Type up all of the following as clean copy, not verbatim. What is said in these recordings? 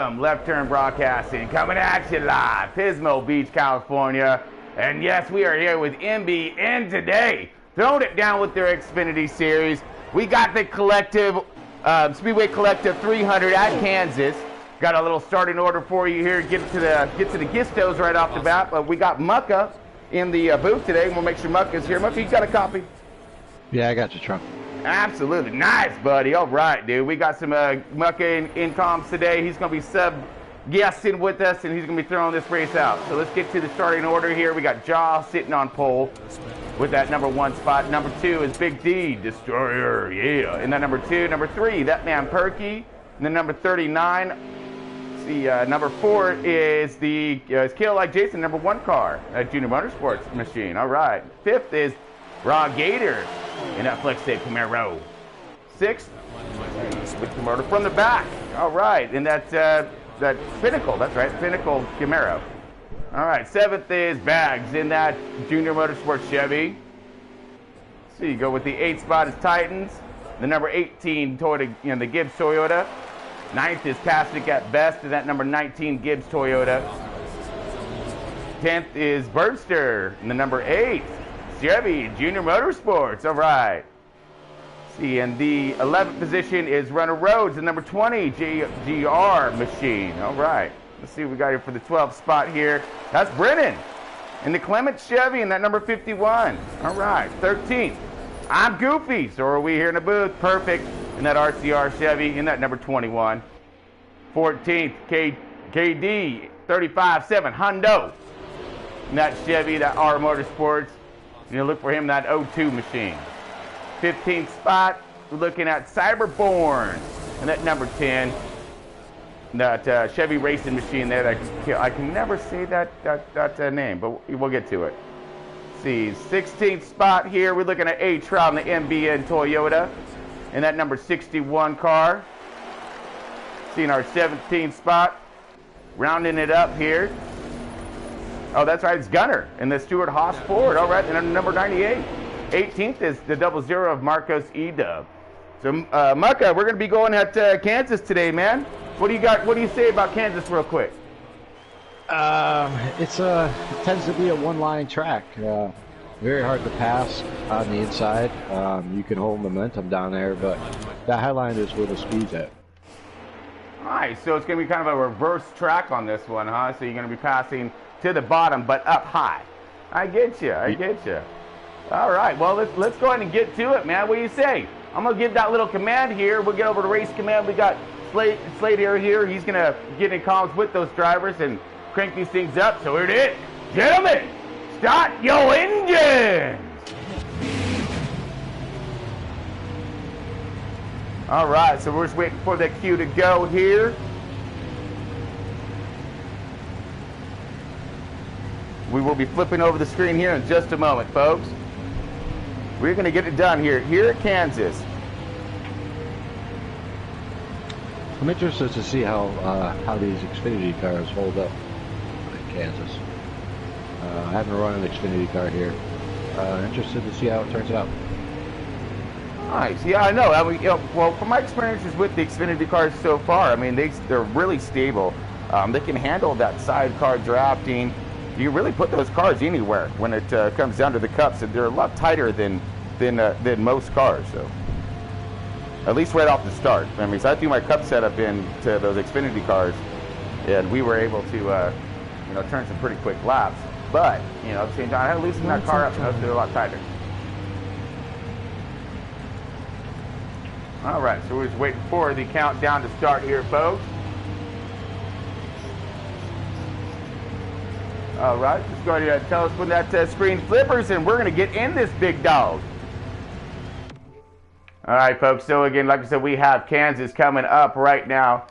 Left Turn Broadcasting, coming at you live, Pismo Beach, California. And yes, we are here with MBN today, throwing it down with their Xfinity Series. We got the collective, Speedway Collective 300 at Kansas. Got a little starting order for you here. Get to the Gistos right off the bat. But we got Mucka in the booth today. We'll make sure Mucka's here. Mucka, you got a copy? Yeah, I got you, Trump. Absolutely. Nice, buddy. All right, dude. We got some Mucka in comms today. He's going to be sub-guesting with us, and he's going to be throwing this race out. So let's get to the starting order here. We got Jaw sitting on pole with that number 1 spot. Number 2 is Big D, Destroyer, yeah. And that number 2. Number 3, that man Perky. And then number 39, number 4 is is Kill Like Jason, number 1 car at Junior Motorsports machine. All right. 5th is Raw Gator in that flex tape Camaro. 6th, with Camaro from the back. All right, and that Pinnacle. That's right, Pinnacle Camaro. All right, 7th is Bags in that Junior Motorsports Chevy. So you go with the 8th spot is Titans. The number 18 Toyota, the Gibbs Toyota. 9th is Pastic at Best in that number 19 Gibbs Toyota. 10th is Birdster in the number 8. Chevy Junior Motorsports. All right. See, and the 11th position is Runner Rhodes, the number 20 GR machine. All right. Let's see what we got here for the 12th spot here. That's Brennan in the Clement Chevy in that number 51. All right. 13th. I'm Goofy. So are we here in the booth? Perfect. In that RCR Chevy in that number 21. 14th KD 35-7 Hundo in that Chevy, that R Motorsports. You look for him, that 02 machine. 15th spot, we're looking at Cyberborn. And that number 10, that Chevy racing machine there. I can never say that name, but we'll get to it. See, 16th spot here, we're looking at A-Trout in the MBN Toyota. And that number 61 car. Seeing our 17th spot, rounding it up here. Oh, that's right, it's Gunner in the Stuart Haas Ford. All right, and number 98. 18th is the 00 of Marcos E-Dub. So, Mucka, we're going to be going at Kansas today, man. What do you got? What do you say about Kansas real quick? It tends to be a one-line track. Very hard to pass on the inside. You can hold momentum down there, but that high line is where the speed's at. Nice, so it's going to be kind of a reverse track on this one, huh? So you're going to be passing to the bottom, but up high. I get you. All right, well, let's go ahead and get to it, man. What do you say? I'm going to give that little command here. We'll get over to race command. We got Slade here. He's going to get in comms with those drivers and crank these things up. So here it is. Gentlemen, start your engines. All right, so we're just waiting for the cue to go here. We will be flipping over the screen here in just a moment, folks. We're going to get it done here at Kansas. I'm interested to see how these Xfinity cars hold up in Kansas. I haven't run an Xfinity car here. Interested to see how it turns out. Nice. Yeah, I know. Well, from my experiences with the Xfinity cars so far, I mean, they're really stable. They can handle that sidecar drafting. You really put those cars anywhere when it comes down to the cups, and they're a lot tighter than most cars. So, at least right off the start. I mean, so I threw my cup setup into those Xfinity cars, and we were able to, turn some pretty quick laps. But at the same time, I had to loosen that car up, so they're a lot tighter. All right, so we're just waiting for the countdown to start here, folks. All right, just go ahead and tell us when that screen flippers, and we're going to get in this big dog. All right, folks, so again, like I said, we have Kansas coming up right now.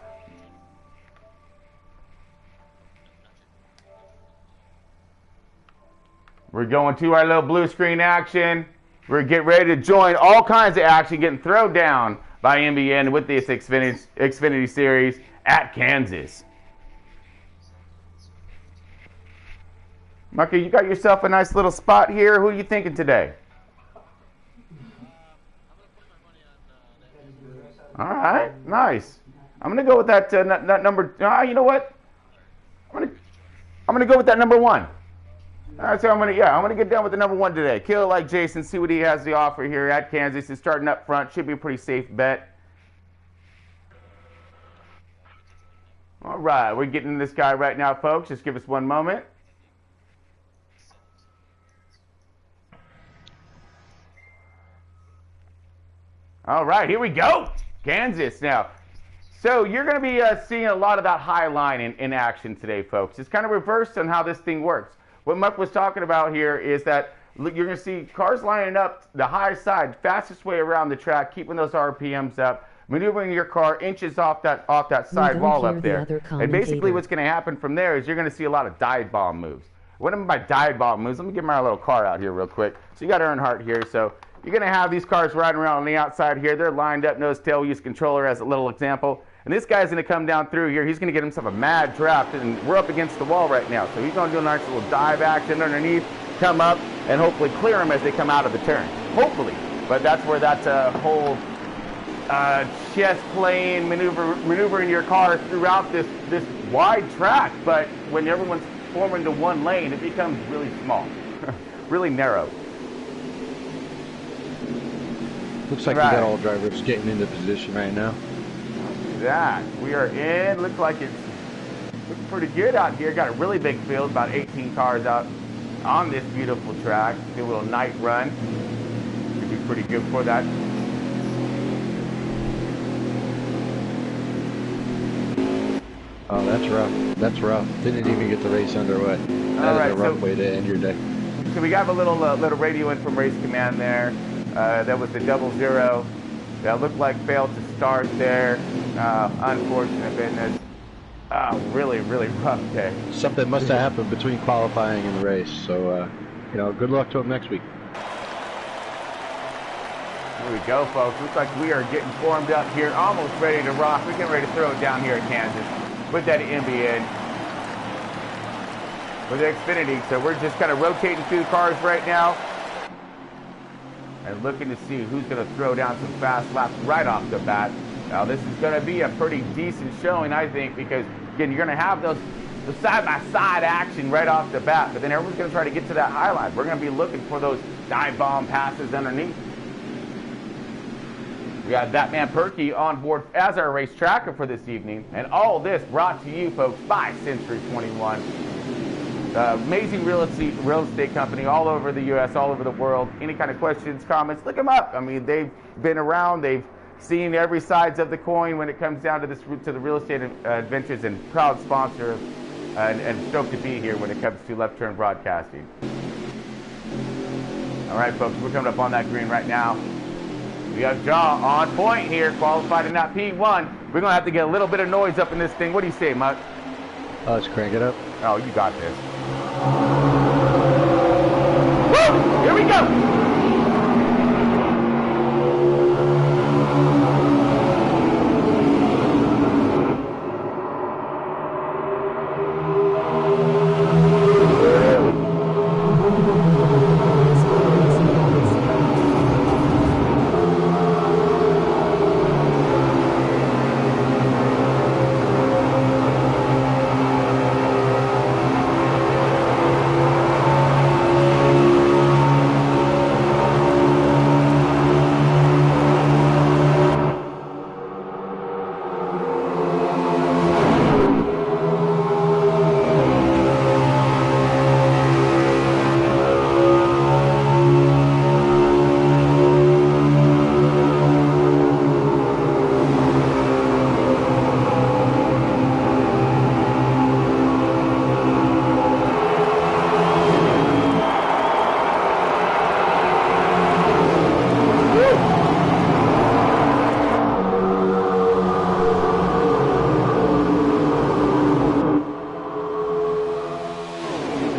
We're going to our little blue screen action. We're getting ready to join all kinds of action getting thrown down by MBN with this Xfinity Series at Kansas. Mucka, you got yourself a nice little spot here. Who are you thinking today? All right, nice. I'm gonna go with that number. You know what? I'm gonna go with that number 1. All right, so I'm gonna get down with the number 1 today. Kill it like Jason. See what he has to offer here at Kansas. He's starting up front. Should be a pretty safe bet. All right, we're getting this guy right now, folks. Just give us one moment. All right, here we go. Kansas now. So you're going to be seeing a lot of that high line in action today, folks. It's kind of reversed on how this thing works. What Muck was talking about here is that you're going to see cars lining up the high side, fastest way around the track, keeping those RPMs up, maneuvering your car inches off that side wall up there. And basically what's going to happen from there is you're going to see a lot of dive bomb moves. What I mean by dive bomb moves, let me get my little car out here real quick. So you got Earnhardt here. So you're going to have these cars riding around on the outside here. They're lined up, nose, tail, use controller as a little example. And this guy's going to come down through here. He's going to get himself a mad draft, and we're up against the wall right now. So he's going to do a nice little dive action underneath, come up, and hopefully clear them as they come out of the turn. Hopefully. But that's where that whole chess playing, maneuvering your car throughout this wide track. But when everyone's forming into one lane, it becomes really small, really narrow. Looks like we got all drivers getting into position right now. That we are in. Looks like it's looking pretty good out here. Got a really big field, about 18 cars out on this beautiful track. Do a little night run. Should be pretty good for that. Oh, that's rough. That's rough. Didn't even get the race underway. That is a rough way to end your day. So we got a little radio in from Race Command there. That was the 00. That looked like failed to start there. Unfortunate business. Really, really rough day. Something must have happened between qualifying and the race. So, good luck to him next week. Here we go, folks. Looks like we are getting formed up here, almost ready to rock. We're getting ready to throw it down here at Kansas with that MBN. With the Xfinity. So we're just kind of rotating through cars right now and looking to see who's going to throw down some fast laps right off the bat. Now this is going to be a pretty decent showing, I think, because again, you're going to have the side-by-side action right off the bat, but then everyone's going to try to get to that high line. We're going to be looking for those dive bomb passes underneath. We got Batman Perky on board as our race tracker for this evening, and all this brought to you, folks, by Century 21. Amazing real estate company all over the U.S., all over the world. Any kind of questions, comments, look them up. I mean, they've been around. They've seen every sides of the coin when it comes down to the real estate adventures, and proud sponsor and stoked to be here when it comes to Left Turn Broadcasting. All right, folks, we're coming up on that green right now. We have Jaw on point here, qualified in that P1. We're going to have to get a little bit of noise up in this thing. What do you say, Mutt? Let's crank it up. Oh, you got this. Woo! Here we go!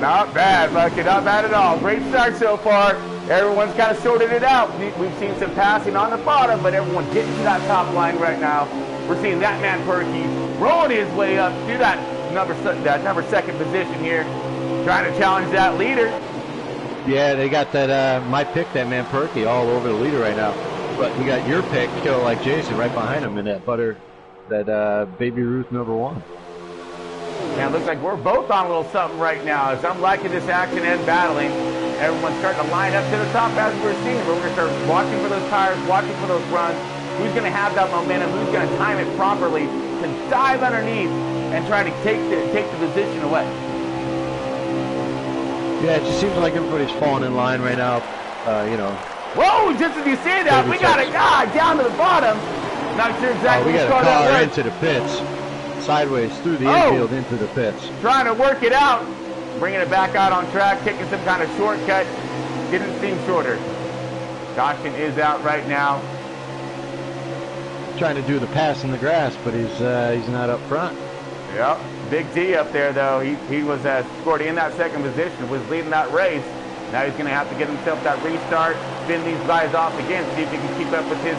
Not bad, Bucky. Not bad at all. Great start so far. Everyone's kind of sorted it out. We've seen some passing on the bottom, but everyone getting to that top line right now. We're seeing that man Perky rolling his way up to that number second position here, trying to challenge that leader. Yeah, they got that my pick, that man Perky, all over the leader right now. But we got your pick, Kill Like Jason, right behind him in that that Baby Ruth #1. Yeah, it looks like we're both on a little something right now. As I'm liking this action and battling, everyone's starting to line up to the top as we're seeing. We're going to start watching for those tires, watching for those runs. Who's going to have that momentum? Who's going to time it properly to dive underneath and try to take the position away? Yeah, it just seems like everybody's falling in line right now. You know. Whoa! Just as you say that, we got a guy down to the bottom. Not sure exactly we got what a car that into the pits, sideways through the infield into the pits. Trying to work it out, bringing it back out on track, taking some kind of shortcut. Didn't seem shorter. Dawson is out right now. Trying to do the pass in the grass, but he's not up front. Yep, Big D up there though. He was scored in that second position, was leading that race. Now he's going to have to get himself that restart, spin these guys off again, see if he can keep up with his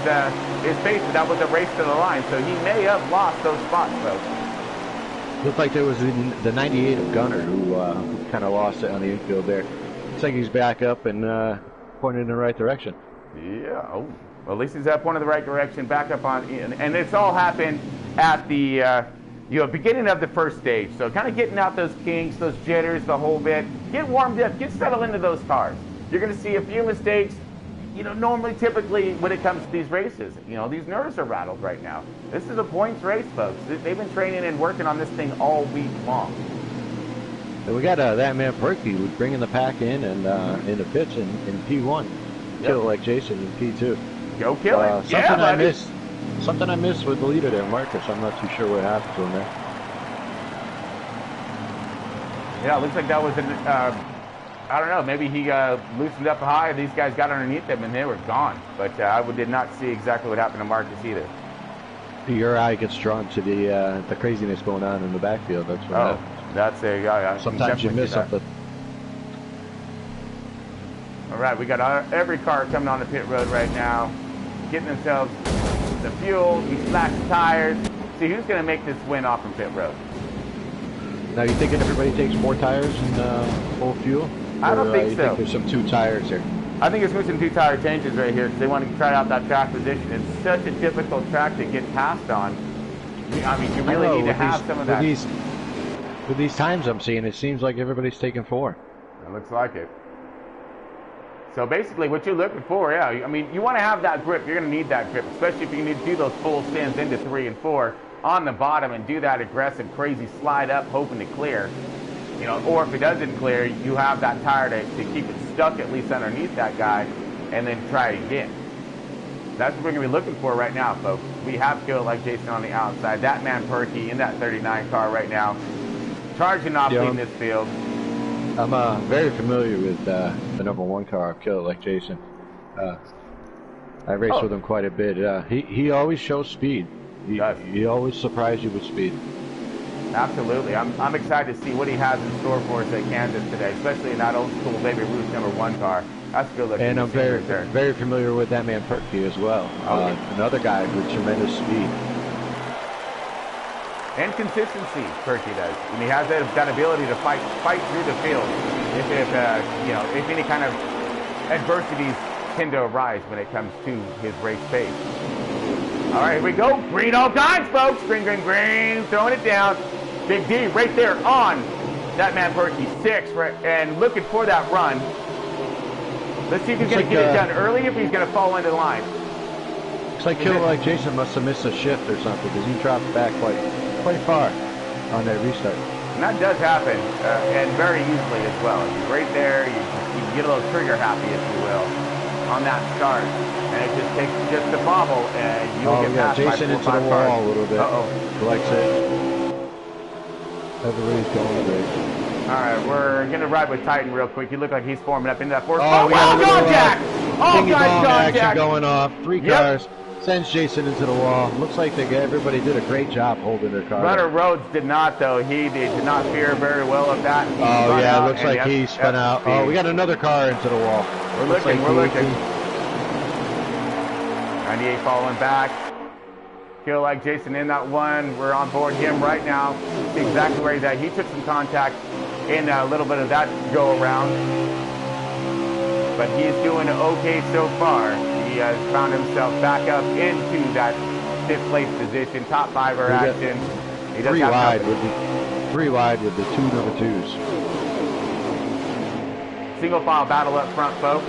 pace. But that was a race to the line, so he may have lost those spots, folks. Looked like there was the 98 of Gunner who kind of lost it on the infield there. Looks like he's back up and pointing in the right direction. Yeah. Oh. Well, at least he's pointed in the right direction, back up on, and it's all happened at the beginning of the first stage. So kind of getting out those kinks, those jitters, the whole bit. Get warmed up, get settled into those cars. You're going to see a few mistakes. You know, normally, typically, when it comes to these races, you know, these nerves are rattled right now. This is a points race, folks. They've been training and working on this thing all week long. And we got that man Perky who's bringing the pack in and in the pits in P1. Kill it like Jason in P2. Go kill it. Something I missed with the leader there, Marcus. I'm not too sure what happened to him there. Yeah, it looks like that was I don't know, maybe he loosened up high, these guys got underneath them and they were gone. But I did not see exactly what happened to Marcus either. Your eye gets drawn to the craziness going on in the backfield. That's what that's sometimes you miss something. All right, we got every car coming on the pit road right now, getting themselves the fuel. He slashed the tires. See who's going to make this win off from pit road. Now, you thinking everybody takes more tires and full fuel? I don't think so. Think there's some 2 tires here? I think it's some 2 tire changes right here because they want to try out that track position. It's such a difficult track to get passed on. I mean, you really need to have some of that. With these times I'm seeing, it seems like everybody's taking 4. It looks like it. So basically what you're looking for, yeah, I mean, you want to have that grip. You're going to need that grip, especially if you need to do those full spins into 3 and 4 on the bottom and do that aggressive, crazy slide up, hoping to clear. You know, or if it doesn't clear, you have that tire to keep it stuck at least underneath that guy and then try it again. That's what we're going to be looking for right now, folks. We have Kill Like Jason on the outside. That man Perky in that 39 car right now, charging off leading this field. I'm very familiar with the #1 car, Kill It Like Jason. I race with him quite a bit. He always shows speed. He always surprises you with speed. Absolutely. I'm excited to see what he has in store for us at Kansas today, especially in that old school Baby Ruth #1 car. That's good looking. And I'm very familiar with that man Perky as well. Another guy with tremendous speed. And consistency, Perky does. And he has that ability to fight through the field if any kind of adversities tend to arise when it comes to his race pace. All right, here we go. Green all kinds, folks. Green, green, green. Throwing it down. Big D right there on that man Perky 6 and looking for that run. Let's see if he's going to get it done early, if he's going to fall into line. Looks like Kill Like Jason must have missed a shift or something because he dropped back quite far on that restart. And that does happen, and very easily as well. Right there, you get a little trigger happy, if you will, on that start. And it just takes just a bobble, and you'll get past Jason into the wall a little bit. Collects it. Everybody's going to race. All right, we're going to ride with Titan real quick. He looked like he's forming up into that fourth. Oh, we got contact! All guys contact going off. 3 cars. Sends Jason into the wall. Looks like everybody did a great job holding their car. Runner Rhodes did not, though. He did not fare very well of that. It looks like he spun out. Oh, we got another car into the wall. We're looking. 98 falling back. Kill Like Jason in that one. We're on board him right now. See exactly where he's at. He took some contact in a little bit of that go around. But he's doing okay so far. He has found himself back up into that fifth place position, top fiver We got action. He does Three have wide company. with the two number twos. Single file battle up front, folks.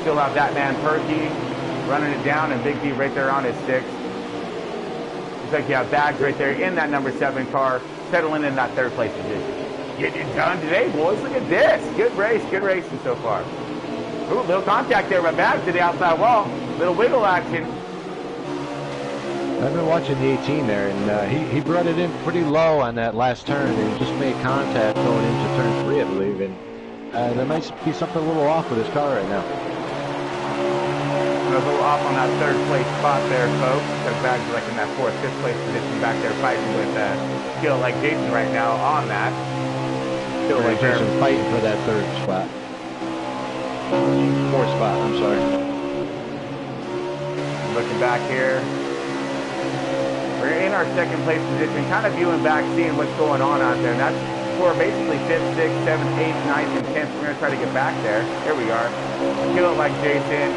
Still have that man Perky running it down, and Big D right there on his sticks. Looks like you have Bags right there in that number 7 car, settling in that third place position. Getting it done today, boys. Look at this. Good race, good racing so far. Ooh, little contact there by Bags to the outside wall. Little wiggle action. I've been watching the 18 there, and he brought it in pretty low on that last turn, and he just made contact going into turn 3, I believe, and there might be something a little off with his car right now. A little off on that third place spot there, folks. Because Bags is like in that 4th, 5th place position back there fighting with Skill like Jason right now on that. Feel like Jason fighting for that third spot. 4th spot, I'm sorry. Looking back here. We're in our 2nd place position, kind of viewing back, seeing what's going on out there. And that's for basically 5th, 6th, 7th, 8th, 9th, and 10th. We're going to try to get back there. Here we are. Kill it like Jason.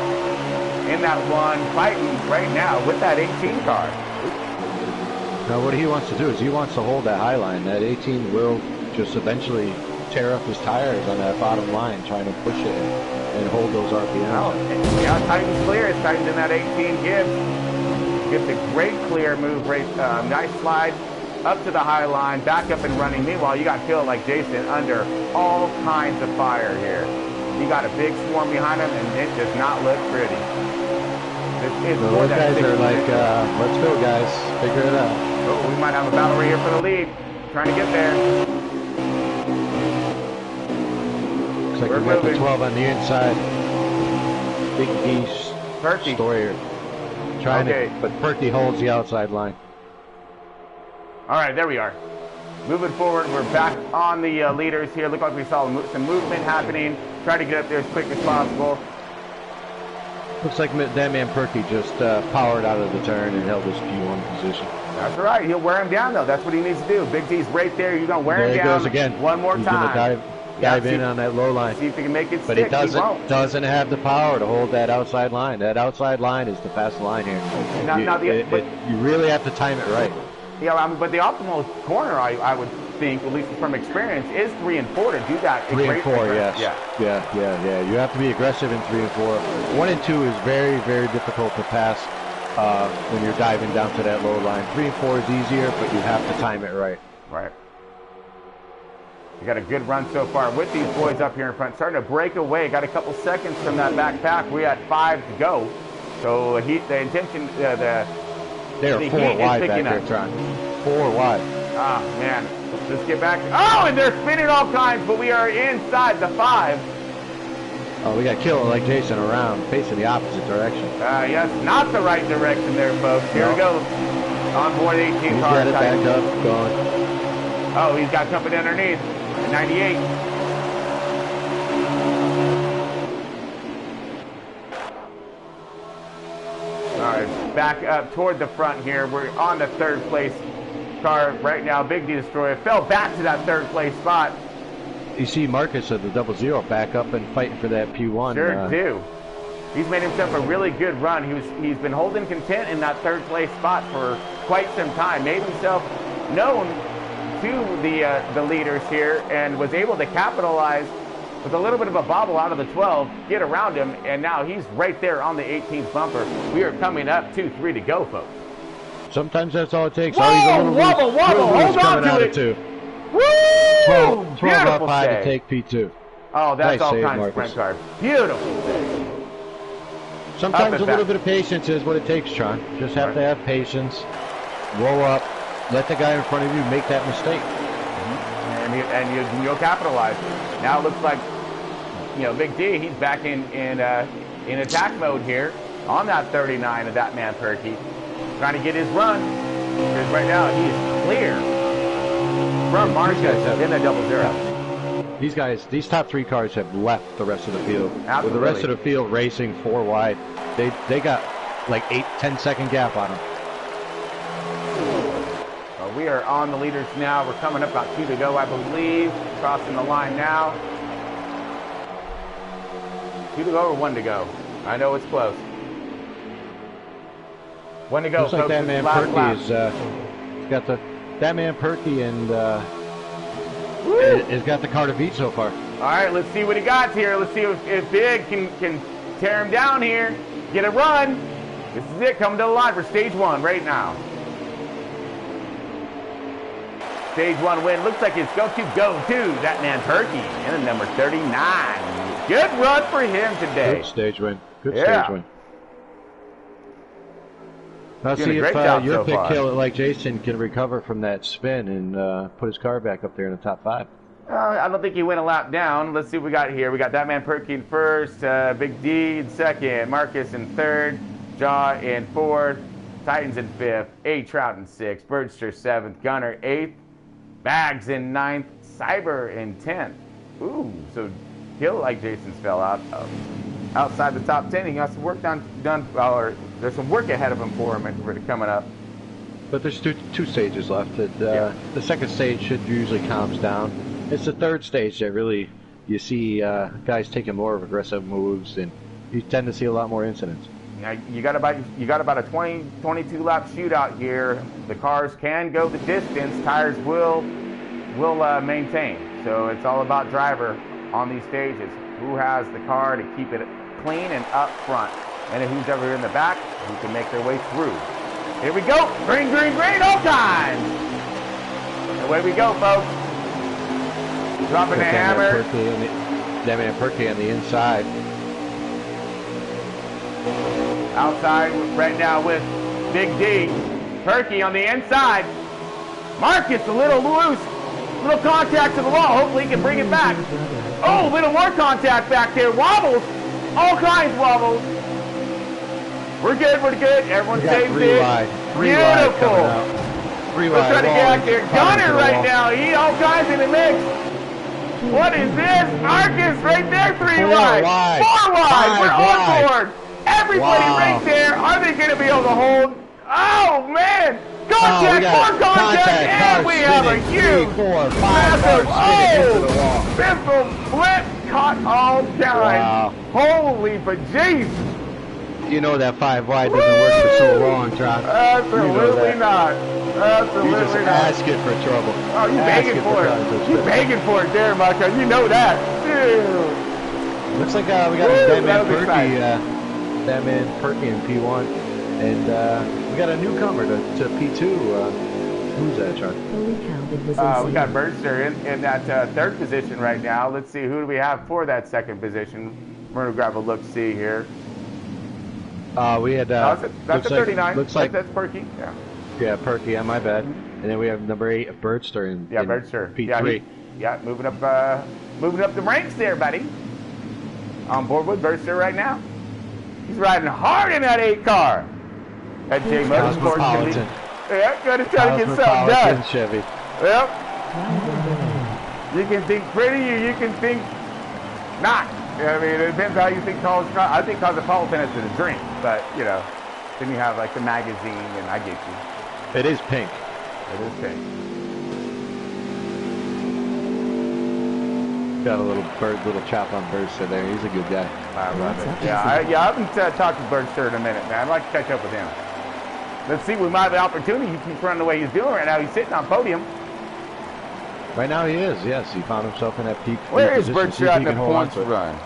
In that one, fighting right now with that 18 car. Now what he wants to do is he wants to hold that high line. That 18 will just eventually tear up his tires on that bottom line, trying to push it and hold those RPMs. Oh, yeah, Titan's clear. It's Titan's in that 18 Gibbs. Gives a great clear move, right, nice slide up to the high line, back up and running. Meanwhile, you got Kill like Jason under all kinds of fire here. You got a big swarm behind him, and it does not look pretty. Those guys are like, let's go, guys. Figure it out. Oh, we might have a battle right here for the lead. Trying to get there. Looks like we got the 12 on the inside. Big D's Perky. Stoyer. Trying to, but Perky holds the outside line. All right, there we are. Moving forward, we're back on the leaders here. Look like we saw some movement happening. Try to get up there as quick as possible. Looks like that man Perky just powered out of the turn and held his P1 position. That's right. He'll wear him down, though. That's what he needs to do. Big D's right there. You're going to wear him down. There he goes again. One more He's time. Gonna dive in on that low line. See if he can make it but stick. He doesn't have the power to hold that outside line. That outside line is the fast line here. You really have to time it right. Yeah, but the optimal corner, I would think, at least from experience, is 3 and 4 to do that. 3 and 4, yes. Yeah. You have to be aggressive in 3 and 4. 1 and 2 is very, very difficult to pass when you're diving down to that low line. 3 and 4 is easier, but you have to time it right. Right. You got a good run so far with these boys up here in front. Starting to break away. Got a couple seconds from that back pack. We had 5 to go. So the intention, they're 4 wide back there, Tron. 4 wide. Ah, man. Let's get back. Oh, and they're spinning all kinds, but we are inside the 5. Oh, we got Kill like Jason around, facing the opposite direction. Yes, not the right direction there, folks. Here we go. On board 18 car. He's got it back up, going. Oh, he's got company underneath. 98. All right, back up toward the front here. We're on the 3rd place car right now. Big D Destroyer fell back to that 3rd place spot. You see Marcus at the 00 back up and fighting for that P1. Sure do. He's made himself a really good run. He's been holding content in that 3rd place spot for quite some time. Made himself known to the leaders here and was able to capitalize with a little bit of a bobble out of the 12, get around him, and now he's right there on the 18th bumper. We are coming up 2-3 to go, folks. Sometimes that's all it takes. Whoa, wobble, hold on to it. Woo! 12 up high to take P2. Oh, that's nice all save, kinds Marcus. of sprint cars. Beautiful save. Sometimes a little bit of patience is what it takes, Tron. Just have to have patience. Roll up. Let the guy in front of you make that mistake. And you'll capitalize. Now it looks like, Big D, he's back in attack mode here on that 39 of that man Perky. Trying to get his run. Because right now he is clear from Marcus in the 00. These top 3 cars have left the rest of the field. Absolutely. With the rest of the field racing 4 wide, they got like 8-10 second gap on them. We are on the leaders now. We're coming up about 2 to go, I believe. Crossing the line now. 2 to go or 1 to go? I know it's close. One to go, Looks like folks. that This man last lap. Perky is got that man Perky and has got the car to beat so far. All right, let's see what he got here. Let's see if Big can tear him down here, get a run. This is it, coming to the line for stage 1 right now. Stage 1 win. Looks like it's go to that man Perky in the number 39. Good run for him today. Good stage win. Good Yeah. stage win. Now Doing a see great if job your so pick far. kill like Jason can recover from that spin and put his car back up there in the top 5. I don't think he went a lap down. Let's see what we got here. We got that man Perky in first, Big D in second, Marcus in third, Jaw in fourth, Titans in fifth, A-Trout in sixth, Birdster 7th, Gunner 8th, Bags in 9th, Cyber in 10th. Ooh, so he'll, like Jason's, fell out outside the top 10. He got some work done, or there's some work ahead of him for him coming up. But there's two stages left. The second stage should usually calms down. It's the third stage that really you see guys taking more of aggressive moves, and you tend to see a lot more incidents. Now you got about a 22 lap shootout here. The cars can go the distance. Tires will maintain. So it's all about driver on these stages. Who has the car to keep it clean and up front, and who's ever in the back who can make their way through. Here we go. Green, green, green, all time. Away we go, folks. Dropping the hammer. That man Perky on the inside. Outside right now with Big D. Perky on the inside. Marcus a little loose. Little contact to the wall. Hopefully he can bring it back. Oh, a little more contact back there. Wobbles. All kinds of wobbles. We're good, we're good. Everyone stays in. Beautiful. We're trying to get out there. Gunner right now. He all kinds in the mix. What is this? Marcus right there, 3 wide. 4 wide. We're on board. Everybody right there. Are they going to be able to hold? Oh, man. Contact, more contact, and we have a huge, 3, 4, 5 massive, pistol flip, caught all time. Holy bejesus. You know that 5 wide doesn't work for so long, Trout. Absolutely not. Absolutely You're just not. asking for trouble. Oh, you begging for it. You begging for it there, Marco. You know that. Ew. Looks like we got that man Perky, that man Perky in P1, and we got a newcomer to P2. Who's that, Trout? We got Birdster in that third position right now. Let's see, who do we have for that second position? We're going to grab a look-see here. We had. That's a 39. Looks like that's Perky. Yeah. Yeah, Perky. Yeah, my bad. And then we have number 8, Birdster in Birdster. P3. Yeah, moving up the ranks there, buddy. On board with Birdster right now. He's riding hard in that 8 car. That J Motorsports. Gonna try to get something done. Chevy. Yep. You can think pretty, or you can think not. I mean, it depends how you think college. I think Cosmopolitan is a drink, but you know, then you have like the magazine, and I get you. It is pink. It is pink. Got a little chop on Birdster there. He's a good guy. I love it. Yeah, I haven't talked to Birdster in a minute, man. I'd like to catch up with him. Let's see, we might have the opportunity. He keeps running the way he's doing right now. He's sitting on podium. Right now he is, yes. He found himself in that peak. Where is Birdster at in the points run?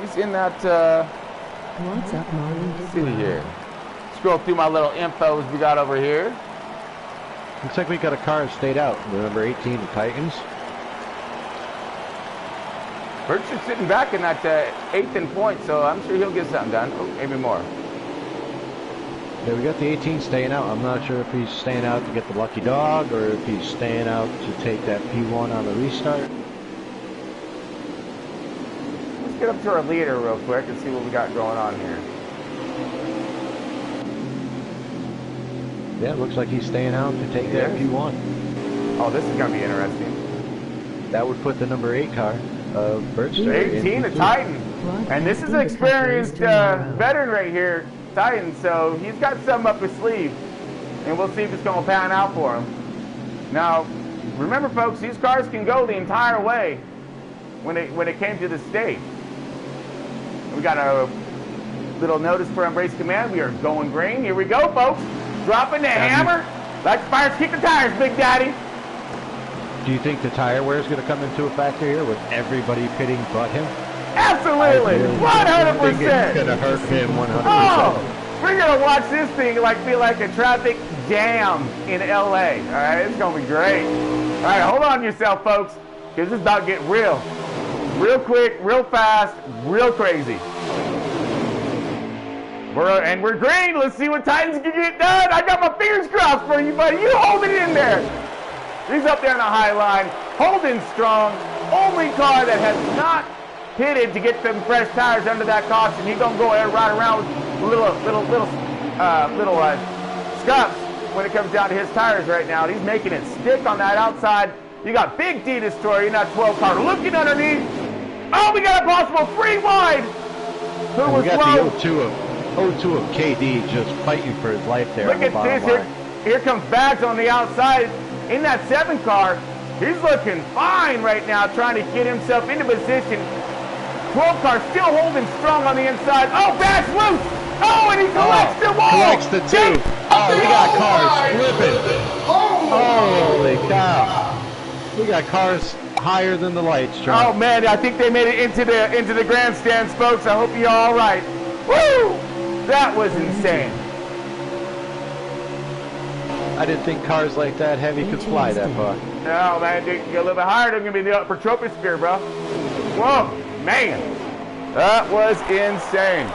He's in that, What's up, Molly? let's see here. Scroll through my little infos we got over here. Looks like we got a car that stayed out. The number 18, the Titans. Birdster's sitting back in that 8th in points, so I'm sure he'll get something done. Oh, maybe more. Yeah, we got the 18 staying out. I'm not sure if he's staying out to get the lucky dog or if he's staying out to take that P1 on the restart. Let's get up to our leader real quick and see what we got going on here. Yeah, it looks like he's staying out to take that P1. Oh, this is going to be interesting. That would put the number 8 car of Birdster. 18, the Titan. And this is an experienced veteran right here, Titan, so he's got something up his sleeve. And we'll see if it's going to pan out for him. Now, remember, folks, these cars can go the entire way when it came to the stage. We got a little notice for Embrace Command. We are going green. Here we go, folks. Dropping the hammer. Like fires, kick the tires, Big Daddy. Do you think the tire wear is going to come into a factor here with everybody pitting but him? Absolutely, 100%. It's going to hurt him 100%. Oh, we're going to watch this thing feel like a traffic jam in LA. All right, it's going to be great. All right, hold on to yourself, folks, because this is about to get real. Real quick, real fast, real crazy. We're green. Let's see what Titans can get done. I got my fingers crossed for you, buddy. You hold it in there. He's up there on the high line, holding strong. Only car that has not pitted to get some fresh tires under that caution. He's gonna go ahead right around with little scuffs when it comes down to his tires right now. And he's making it stick on that outside. You got Big D Destroyer in that 12 car looking underneath. Oh, we got a possible free wide. Who was we got slow? the 0-2 of KD just fighting for his life there. Look at this. Here comes Bags on the outside in that 7 car. He's looking fine right now, trying to get himself into position. 12 car still holding strong on the inside. Oh, Bags loose. Oh, and he collects the wall. Collects the 2. Oh, we got cars flipping. Holy cow. We got cars higher than the lights, John. Oh man, I think they made it into the grandstands, folks. I hope you're all right. Woo! That was insane. I didn't think cars like that heavy could fly that far. No, man, you get a little bit higher, they're gonna be the upper troposphere, bro. Whoa, man, that was insane.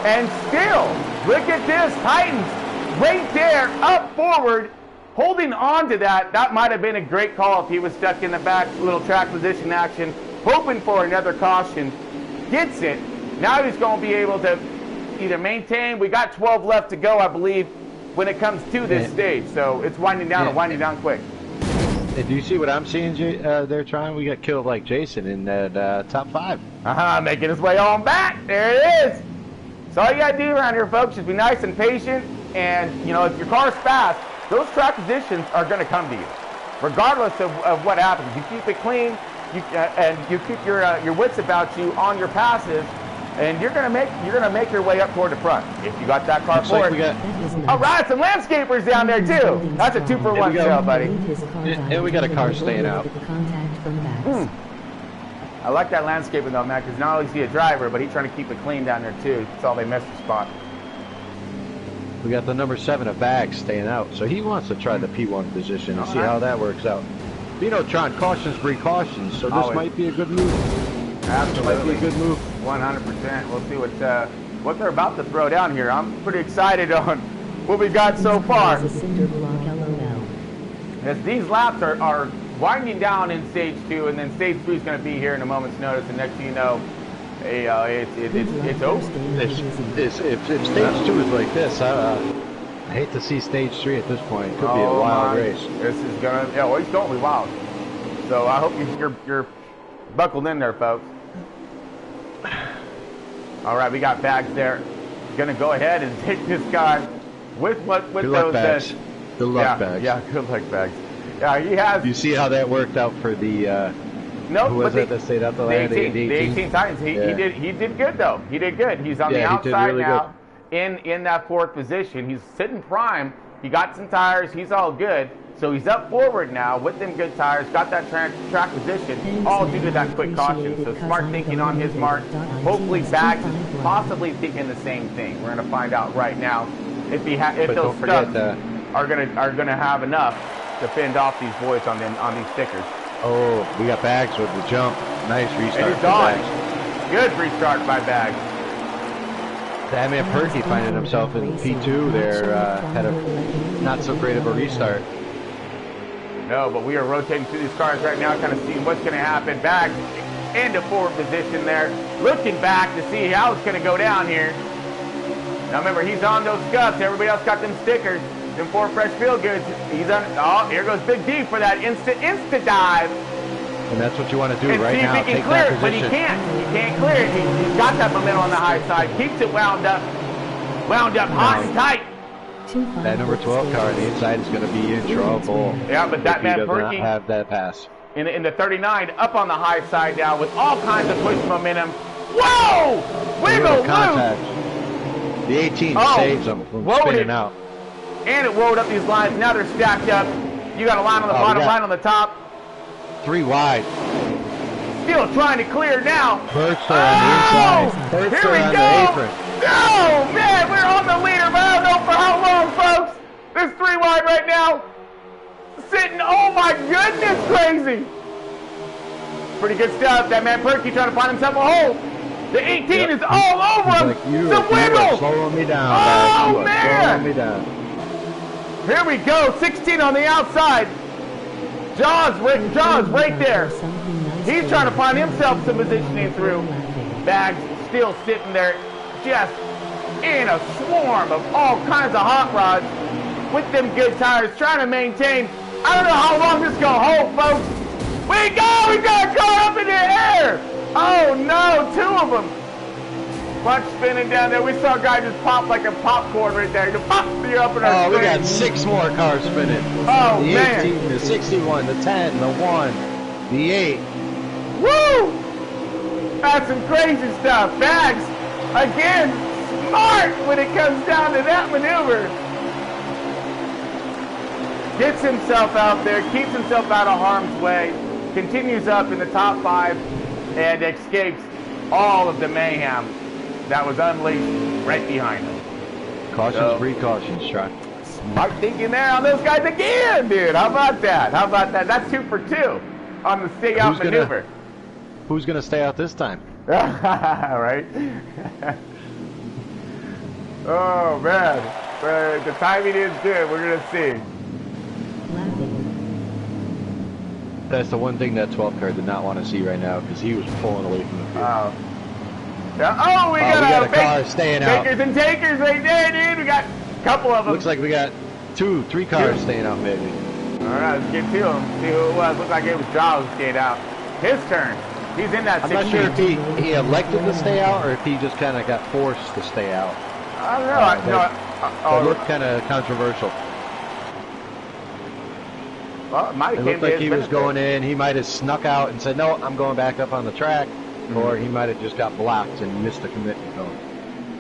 And still, look at this, Titans, right there, up forward. Holding on to that, that might have been a great call if he was stuck in the back, little track position action, hoping for another caution. Gets it. Now he's going to be able to either maintain. We got 12 left to go, I believe, when it comes to this stage. So it's winding down and winding down quick. Hey, do you see what I'm seeing there, Tron? We got killed like Jason in that top 5. Making his way on back. There it is. So all you got to do around here, folks, is be nice and patient. And, you know, if your car's fast, those track positions are going to come to you, regardless of what happens. You keep it clean, and you keep your wits about you on your passes, and you're going to make your way up toward the front if you got that car forward. All right, some landscapers down there too. That's a 2-for-1 sale, buddy. And we got a car staying out. I like that landscaping though, man, because not only is he a driver, but he's trying to keep it clean down there too. That's all they missed the spot. We got the number 7 of Bags staying out, so he wants to try the P1 position and see how that works out. You know, Tron, cautions breed cautions, so this might be a good move. Absolutely. Might be a good move. 100%. We'll see what they're about to throw down here. I'm pretty excited on what we got so far. As these laps are winding down in stage 2, and then stage 3 is going to be here in a moment's notice, and next thing you know, it's over. If stage 2 is like this, I hate to see stage 3 at this point. It could be a wild race. This is gonna, it's going to be wild. So I hope you're buckled in there, folks. All right, we got Bags there. Gonna go ahead and take this guy with good luck, Bags. Good luck, Bags. Yeah, good luck, Bags. Yeah, he has. You see how that worked out for the. No, who was it that stayed out the lane? The 18 Titans. He did good though. He did good. He's on the outside really now, in that 4th position. He's sitting prime. He got some tires. He's all good. So he's up forward now with them good tires. Got that track position, all due to that quick caution. So smart thinking on his mark. Hopefully Bags is possibly thinking the same thing. We're gonna find out right now if those studs are gonna have enough to fend off these boys on these stickers. Oh, we got Bags with the jump. Nice restart. And he's gone. Good restart by Bags. That man Perky finding himself in P2 there, had a not so great of a restart. No, but we are rotating through these cars right now, kind of seeing what's going to happen. Bags into 4th position there, looking back to see how it's going to go down here. Now remember, he's on those scuffs. Everybody else got them stickers, them 4 fresh feel goods. He's on. Oh, here goes Big D for that insta dive. And that's what you want to do right now. See if he can clear it, but he can't. He can't clear it. He's got that momentum on the high side. Keeps it wound up hot and tight. That number 12 car on the inside is going to be in trouble. Yeah, but that man Perky have that pass. In the 39, up on the high side now with all kinds of push momentum. Whoa! Wiggle loose! The 18 saves them from spinning out. And it rolled up these lines. Now they're stacked up. You got a line on the bottom, line on the top. 3 wide. Still trying to clear now. Bursts are on the inside. Bursts Here we on go. the apron. Oh, man, we're on the leader, but I don't know for how long, folks. There's 3 wide right now. Sitting, oh my goodness, crazy. Pretty good stuff. That man Perky trying to find himself a hole. The 18 is all over him. Like, you wiggle. are slowing me down, Oh, man. Slowing me down. Here we go. 16 on the outside. Jaws right there. He's trying to find himself some positioning through. Bags still sitting there just in a swarm of all kinds of hot rods with them good tires, trying to maintain. I don't know how long this is going to hold, folks. We got a car up in the air. Oh no, 2 of them. Bunch spinning down there. We saw a guy just pop like a popcorn right there. You pop, you're up in our we got 6 more cars spinning. Oh, the man. 18, the 61, the 10, the 1, the 8. Woo! That's some crazy stuff. Bags, again, smart when it comes down to that maneuver. Gets himself out there, keeps himself out of harm's way, continues up in the top 5, and escapes all of the mayhem that was unleashed right behind him. Cautions, precautions, Sean. Smart thinking there on those guys again, dude. How about that? How about that? That's 2 for 2 on the stay out maneuver. Who's going to stay out this time? Right? Oh, man. The timing is good. We're going to see. That's the one thing that 12 car did not want to see right now because he was pulling away from the field. Yeah. We got a car staying out. Takers and takers right there, dude. We got a couple of them. Looks like we got 3 cars staying out, maybe. All right, let's get to them. See who it was. Looks like it was Jaws stayed out. His turn. He's in that 16. I'm not sure if he elected to stay out or if he just kind of got forced to stay out. I don't know. It looked kind of controversial. Well, it looked like he was going in. He might have snuck out and said, no, I'm going back up on the track. Or he might have just got blocked and missed the commitment zone.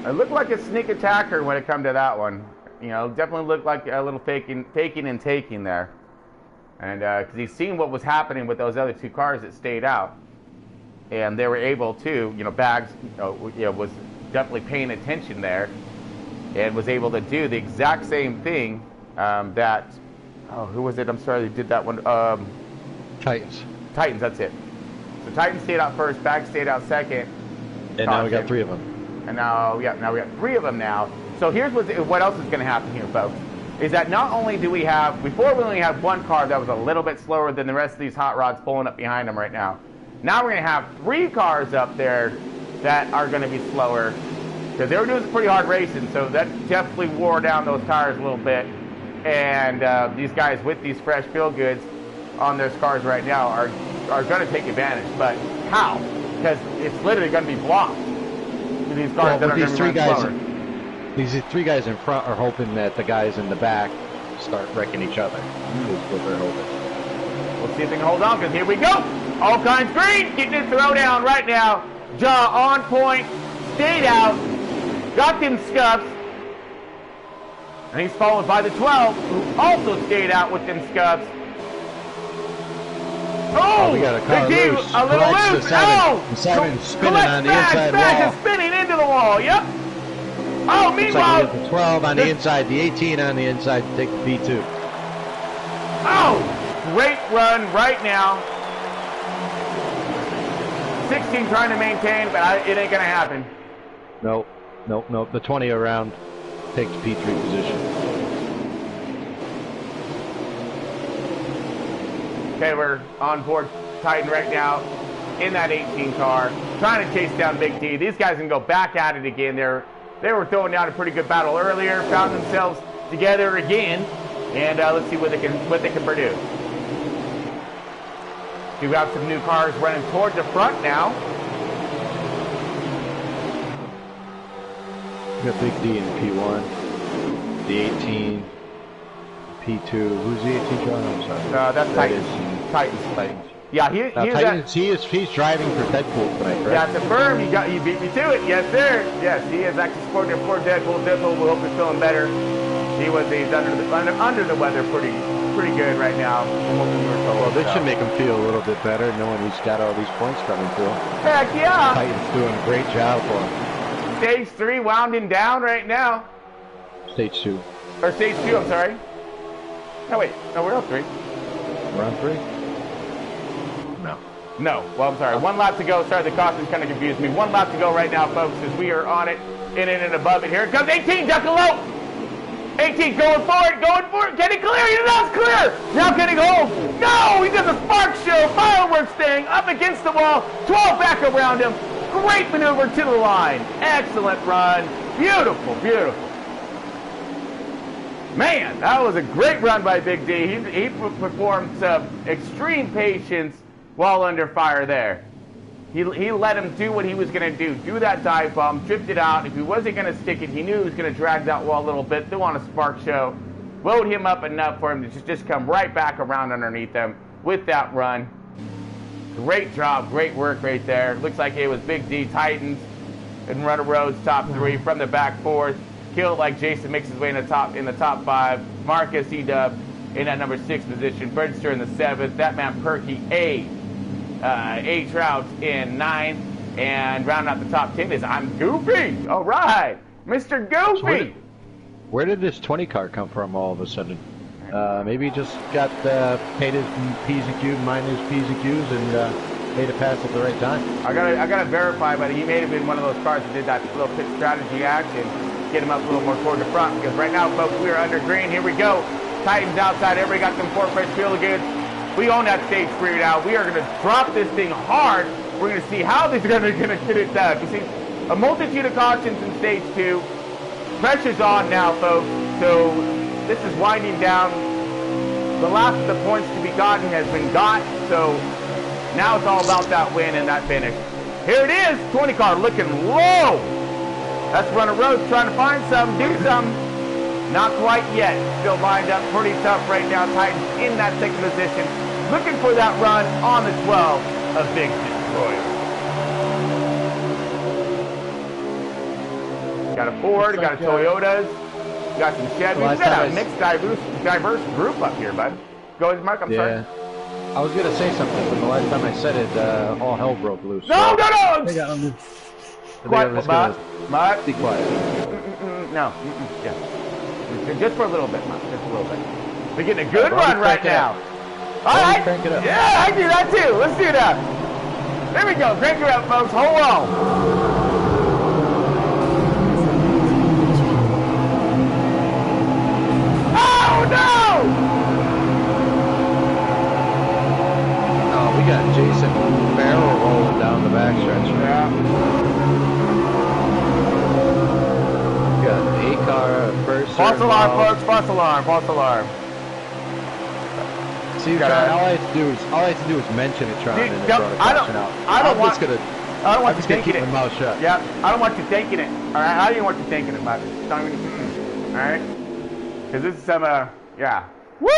It looked like a sneak attacker when it come to that one. You know, definitely looked like a little faking and taking there. And because he's seen what was happening with those other 2 cars that stayed out. And they were able to, Bags was definitely paying attention there. And was able to do the exact same thing that... Oh, who was it? I'm sorry, they did that one. Titans, that's it. So Titans stayed out first, Bags stayed out second. And now we got 3 of them. And now we got 3 of them now. So here's what else is going to happen here, folks. Is that not only do we have, before we only had 1 car that was a little bit slower than the rest of these hot rods pulling up behind them right now. Now we're going to have 3 cars up there that are going to be slower. Because they were doing some pretty hard racing, so that definitely wore down those tires a little bit. And these guys with these fresh feel goods on their cars right now are going to take advantage. But how? Because it's literally going to be blocked. These cars that are going to be slower. These 3 guys in front are hoping that the guys in the back start wrecking each other. Is what they're hoping. We'll see if they can hold on, because here we go. All kinds green, getting it throwdown right now. Jaw on point, stayed out, got them scuffs. And he's followed by the 12, who also stayed out with them scuffs. Oh, we got a car loose. A little loose. The 7 spinning on the inside wall. Is spinning into the wall. Yep. Oh, meanwhile, like the 12 on the inside, the 18 on the inside to take the P2. Oh, great run right now. 16 trying to maintain, but it ain't gonna happen. Nope. The 20 around takes P3 position. Okay, we're on board Titan right now in that 18 car, trying to chase down Big T. These guys can go back at it again. They were throwing down a pretty good battle earlier, found themselves together again, and let's see what they can produce. We've got some new cars running toward the front now. We got Big D in the P1, the 18, P2. Who's the 18 car? I'm sorry. That's Titans. Titans. Yeah, Now, Titans, he's driving for Deadpool tonight, correct? Yeah, it's a firm. You beat me to it. Yes, sir. Yes, he is actually sporting a Ford Deadpool. Deadpool will hope he's feeling better. He's under the weather pretty good right now from what we were told. Well, this should make him feel a little bit better knowing he's got all these points coming to him. Heck yeah. Titans doing a great job for him. Stage 3 wounding down right now. Stage 2. Or stage 2, I'm sorry. No, wait. No, we're on 3. We're on 3? No. No. Well, I'm sorry. 1 lap to go. Sorry, the caution kind of confused me. 1 lap to go right now, folks, as we are on it, in and above it. Here it comes 18, duck low. 18 going for it, getting clear, he loves clear, now getting home, no, he does a spark show, fireworks thing, up against the wall, 12 back around him, great maneuver to the line, excellent run, beautiful, beautiful. Man, that was a great run by Big D, he performed some extreme patience while under fire there. He let him do what he was going to do that dive bomb, drifted out. If he wasn't going to stick it, he knew he was going to drag that wall a little bit, threw on a spark show, load him up enough for him to just come right back around underneath him with that run. Great job, great work right there. Looks like it was Big D, Titans, and Runner Road's top 3 from the back 4th. Killed like Jason makes his way in the top 5. Marcus E-Dub in that number 6 position. Birdster in the 7th. That man Perky A Trouts in 9th, and rounding out the top 10 is I'm Goofy. All right, Mr. Goofy. So where did this 20 car come from all of a sudden? Maybe he just got paid his P's and Q's, mined his P's and Q's, and made a pass at the right time. I gotta verify, but he may have been one of those cars that did that little pit strategy action, get him up a little more toward the front. Because right now, folks, we are under green. Here we go. Titans outside. Everybody got them 4 fresh field goods. We own that stage 3 now. We are going to drop this thing hard. We're going to see how they're going to get it done. You see, a multitude of cautions in stage 2. Pressure's on now, folks. So this is winding down. The last of the points to be gotten has been got. So now it's all about that win and that finish. Here it is. 20 car looking low. That's Runner Road trying to find some, do some. Not quite yet. Still lined up pretty tough right now. Titans in that 2nd position. Looking for that run on the 12 of Big Destroyer. Got a Ford, got a Toyotas, got some Chevys. Well, We got a mixed, diverse group up here, bud. Go ahead, Mark. I'm sorry. I was going to say something, but the last time I said it, all hell broke loose. No! Quiet, Mark. Be quiet. No. Yeah. Just for a little bit, Mark. Just a little bit. We're getting a good run right now. All right. Crank it up. Yeah, I can do that too. Let's do that. There we go. Crank it up, folks. Hold on. Oh, no! Oh, we got Jason Barrel rolling down the backstretch. Yeah. We got A-car first. False alarm, folks. False alarm. False alarm. See, Tron, all I have to do is mention it, Tron, Dude, and I don't want you thinking it. My mouth shut. Yeah, I don't want you thinking it. All right, I don't even want you thinking it, Mike. Don't even. All right, because this is some yeah. Woo!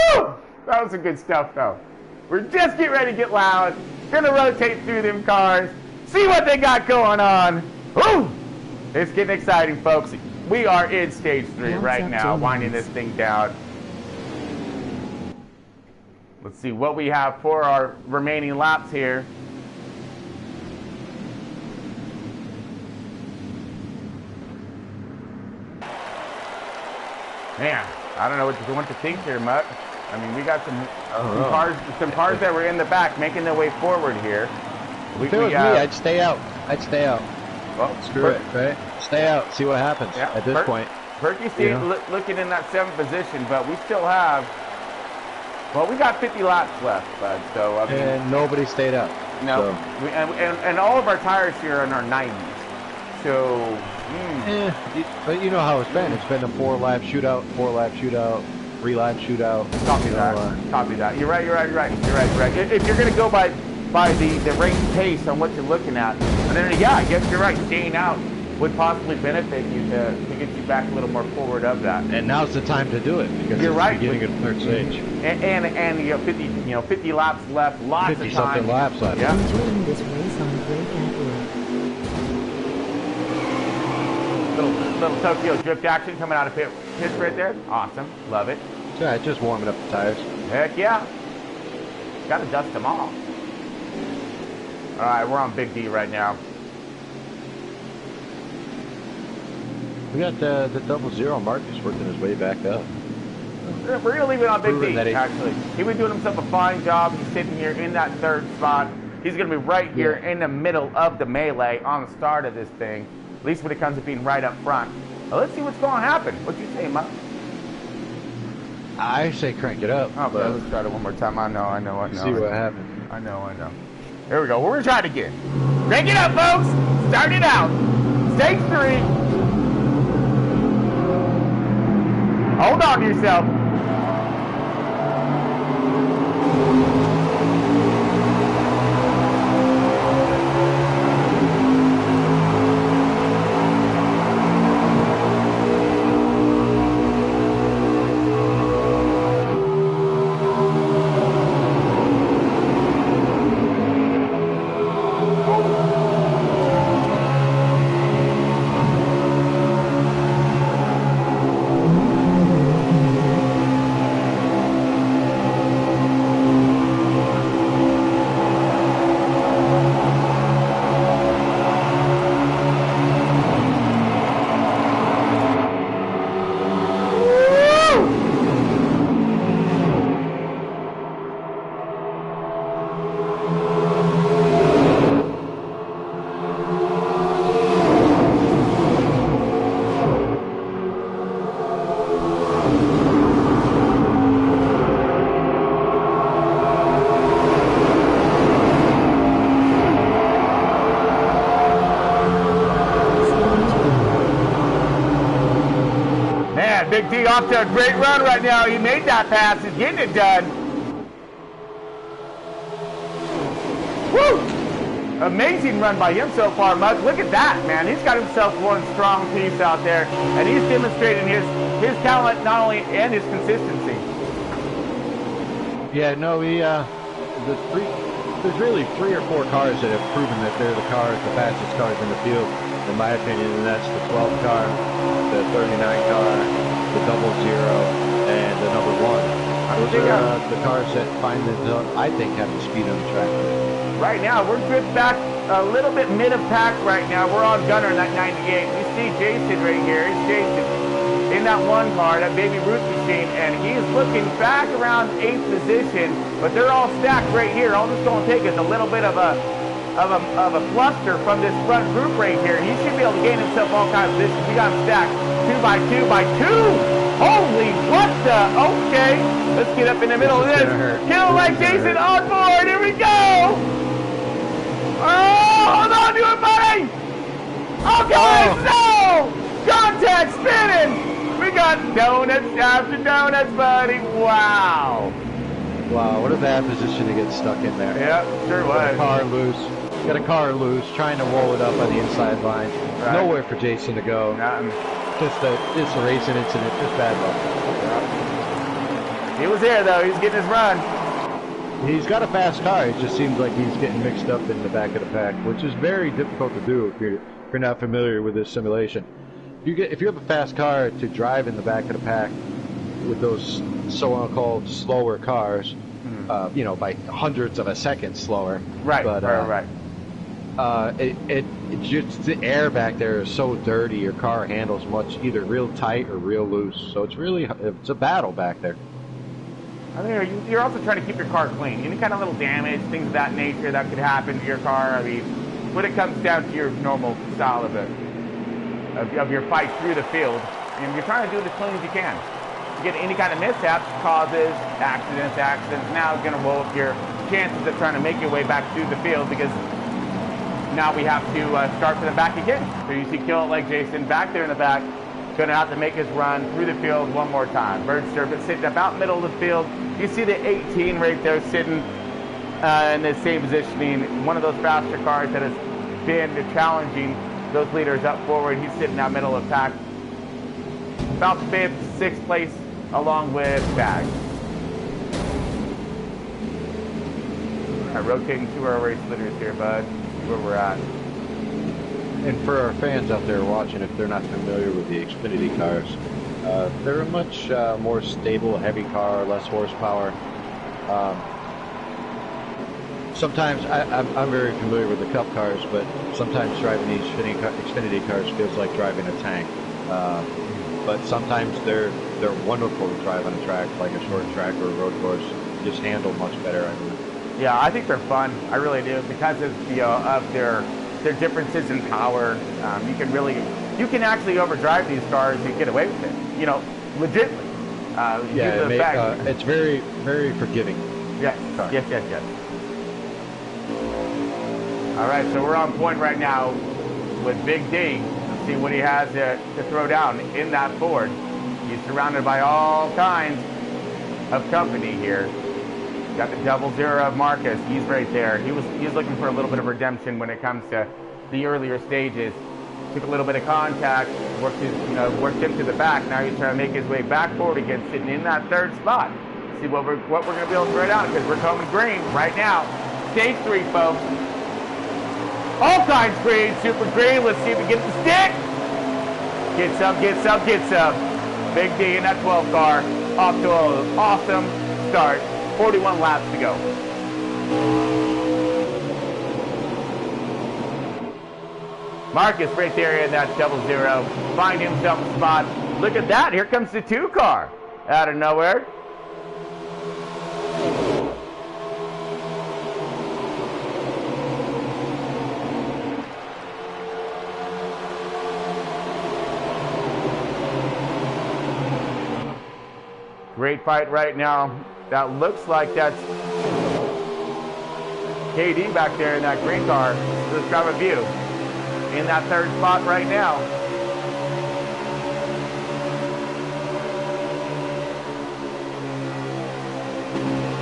That was some good stuff, though. We're just getting ready to get loud. Gonna rotate through them cars, see what they got going on. Woo! It's getting exciting, folks. We are in stage 3 right now, winding this thing down. Let's see what we have for our remaining laps here. Man, I don't know what to think here, Mutt. I mean, we got some cars that were in the back making their way forward here. If it was me, I'd stay out. Well, screw it, right? Stay out, see what happens at this point. Perky's looking in that 7th position, but we still have. Well, we got 50 laps left, bud. So I mean, and nobody stayed up. No, so. And all of our tires here are in our 90s. So. But you know how it's been. It's been a 4-lap shootout, 4-lap shootout, 3-lap shootout. Copy that. You're right. If you're gonna go by the race pace on what you're looking at, and then I guess you're right. Staying out would possibly benefit you to get you back a little more forward of that. And now's the time to do it because You're it's right. the beginning of third stage. And you have 50 laps left, lots of 50 time. something laps left. Yeah. Enjoying this race on Break at Work. Little Tokyo drift action coming out of pits right there. Awesome. Love it. Yeah, just warming up the tires. Heck yeah. Got to dust them off. All right, we're on Big D right now. We got the 00 Marcus working his way back up. We're going to leave it on Big Proving D, that he- actually. He was doing himself a fine job. He's sitting here in that third spot. He's going to be right here in the middle of the melee on the start of this thing, at least when it comes to being right up front. Now, let's see what's going to happen. What you say, Mike? I say crank it up. Okay, but let's try it one more time. I know. see what happens. I know. Here we go. We're going to try it again. Crank it up, folks. Start it out. Stage 3. Hold on to yourself. Big D off to a great run right now. He made that pass. He's getting it done. Woo! Amazing run by him so far, Mug. Look at that, man. He's got himself one strong piece out there, and he's demonstrating his talent not only and his consistency. Yeah, no, there's really 3 or 4 cars that have proven that they're the fastest cars in the field, in my opinion, and that's the 12 car, the 39 car, the 00, and the number 1. Those are the cars that find that I think have the speed on the track. Right now, we're good back a little bit mid of pack right now. We're on Gunner in that 98. We see Jason right here. It's Jason in that 1 car, that baby Ruth machine, and he's looking back around 8th position, but they're all stacked right here. All this going to take is a little bit of a cluster from this front group right here. He should be able to gain himself all kinds of positions. We got him stacked 2 by 2 by 2. Holy, what the? Okay, let's get up in the middle of this. Kill like Jason on board. Here we go. Oh, hold on to it, buddy. Okay, no. Contact spinning. We got donuts after donuts, buddy. Wow. Wow, what a bad position to get stuck in there. Yep, sure was. Got a car loose, trying to roll it up on the inside line. Right. Nowhere for Jason to go. Nothing. Just a racing incident, just bad luck. He was there, though. He's getting his run. He's got a fast car. It just seems like he's getting mixed up in the back of the pack, which is very difficult to do if you're not familiar with this simulation. If you have a fast car to drive in the back of the pack with those so-called slower cars, by hundreds of a second slower. Right, but, right. It just the air back there is so dirty. Your car handles either real tight or real loose. So it's a battle back there. I mean, you're also trying to keep your car clean. Any kind of little damage, things of that nature that could happen to your car. I mean, when it comes down to your normal style of your fight through the field, and you're trying to do it as clean as you can. You get any kind of mishaps, causes accidents. Now it's going to roll up your chances of trying to make your way back through the field, because now we have to start from the back again. So you see Kill It Like Jason back there in the back, going to have to make his run through the field one more time. Bird Serpent sitting about middle of the field. You see the 18 right there sitting in the same positioning. One of those faster cars that has been challenging those leaders up forward. He's sitting out middle of pack. About 5th, 6th place along with Bag. All right, rotating to our race leaders here, bud. See where we're at. And for our fans out there watching, if they're not familiar with the Xfinity cars, they're a much more stable, heavy car, less horsepower. Sometimes, I'm very familiar with the Cup cars, but sometimes driving these Xfinity cars feels like driving a tank. But sometimes they're wonderful to drive on a track, like a short track or a road course. Just handle much better. I mean. Yeah, I think they're fun. I really do, because of of their differences in power. You can actually overdrive these cars and get away with it. You know, legitimately. It's very, very forgiving. Yes, yes. All right, so we're on point right now with Big D. Let's see what he has to throw down in that Ford. He's surrounded by all kinds of company here. Got the 00 of Marcus. He's right there. He's looking for a little bit of redemption when it comes to the earlier stages. Took a little bit of contact, worked him to the back. Now he's trying to make his way back forward again, sitting in that 3rd spot. See what we're going to be able to throw down, because we're coming green right now. Stage 3, folks. All kinds green, super green. Let's see if we get the stick. Get some. Big D in that 12 car. Off to an awesome start. 41 laps to go. Marcus right there in that 00. Find himself a spot. Look at that. Here comes the 2 car out of nowhere. Great fight right now. That looks like that's KD back there in that green car. Let's grab a view. In that 3rd spot right now.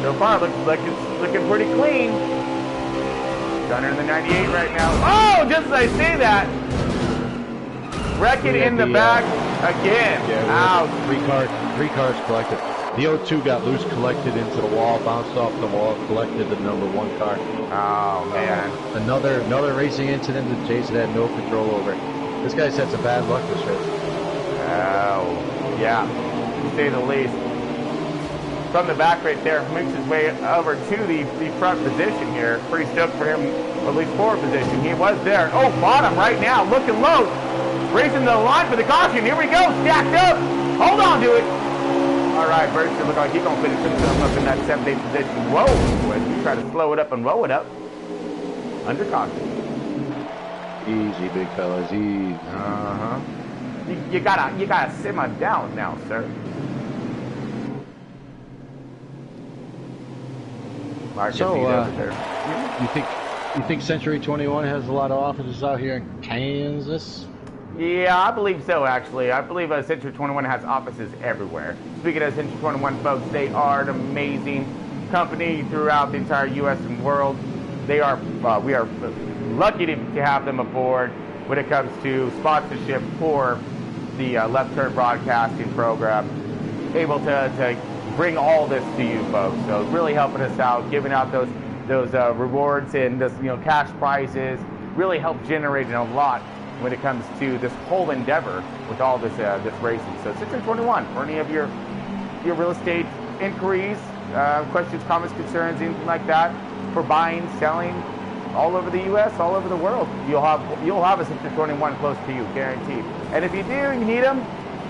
So far, looks like it's looking pretty clean. Gunner in the 98 right now. Oh, just as I say that, wreck it in the back again. Yeah, ouch. Three cars collected. The 02 got loose, collected into the wall, bounced off the wall, collected the number 1 car. Oh, man. Another racing incident that Jason had no control over. This guy's had some bad luck this race. Oh, yeah, to say the least. From the back right there, makes his way over to the front position here. Pretty stoked for him, or at least forward position. He was there. Oh, bottom right now, looking low. Racing the line for the caution. Here we go, stacked up. Hold on to it. All right, Berkshire look like he's going to finish himself up in that 7th, 8th position. Whoa, boy, he tried to slow it up and roll it up. Under caution. Easy, big fellas, easy. Uh-huh. You gotta simmer down now, sir. Marcus, So, there. you think Century 21 has a lot of offices out here in Kansas? Yeah, I believe so, actually. I believe Century 21 has offices everywhere. Speaking of Century 21, folks, they are an amazing company throughout the entire U.S. and world. We are lucky to have them aboard when it comes to sponsorship for the Left Turn Broadcasting program. Able to bring all this to you, folks. So really helping us out, giving out those rewards and those cash prizes. Really help generating a lot when it comes to this whole endeavor with all this racing. So Century 21, for any of your real estate inquiries, questions, comments, concerns, anything like that, for buying, selling, all over the U.S., all over the world, you'll have a Century 21 close to you, guaranteed. And if you do, you need them,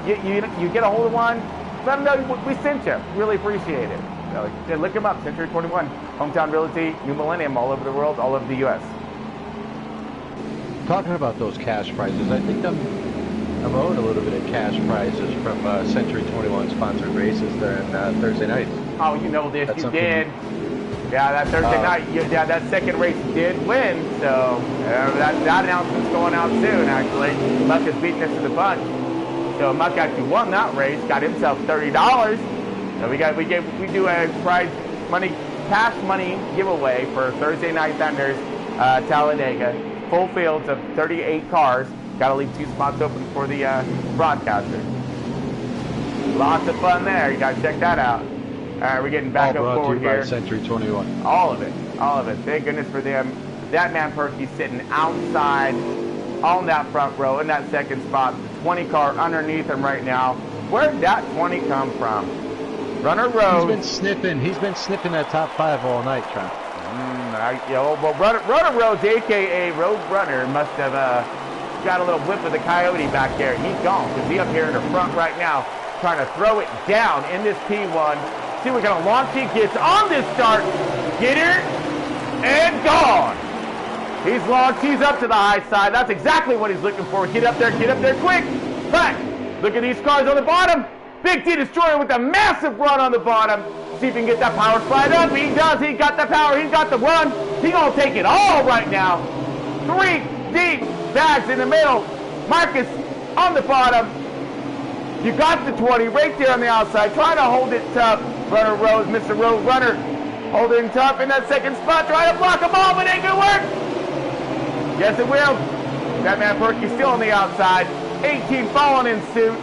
you get a hold of one, let them know we sent you. Really appreciate it. So, look them up, Century 21, Hometown Realty, New Millennium, all over the world, all over the U.S. Talking about those cash prizes, I think I'm owed a little bit of cash prizes from Century 21 sponsored races during Thursday nights. Oh, you know this, That's you did. Yeah, that Thursday night, that 2nd race did win, so that announcement's going out soon, actually. Muck is beating us to the punch. So Muck actually won that race, got himself $30. So we do a prize money, cash money giveaway for Thursday Night Thunders, Talladega. full fields of 38 cars. Got to leave 2 spots open for the broadcaster. Lots of fun there. You got to check that out. All right, we're getting back up forward here. Century 21. All of it. All of it. Thank goodness for them. That man Perky sitting outside on that front row in that second spot. The 20 car underneath him right now. Where'd that 20 come from? Runner Rose. He's been sniffing that top 5 all night, Trent. Well, Runner Rose, a.k.a. Road Runner, must have got a little whip of the coyote back there. He's gone because he's up here in the front right now trying to throw it down in this P1. See what kind of launch he gets on this start. Get her and gone. He's launched. He's up to the high side. That's exactly what he's looking for. Get up there quick. But look at these cars on the bottom. Big T Destroyer with a massive run on the bottom. See if he can get that power slide up. He does. He got the power. He's got the run. He's going to take it all right now. 3 deep. Bags in the middle. Marcus on the bottom. You got the 20 right there on the outside. Trying to hold it tough. Runner Rose, Mr. Road Runner, holding tough in that second spot. Trying to block them all, but it ain't going to work. Yes, it will. That man Perky still on the outside. 18 following in suit.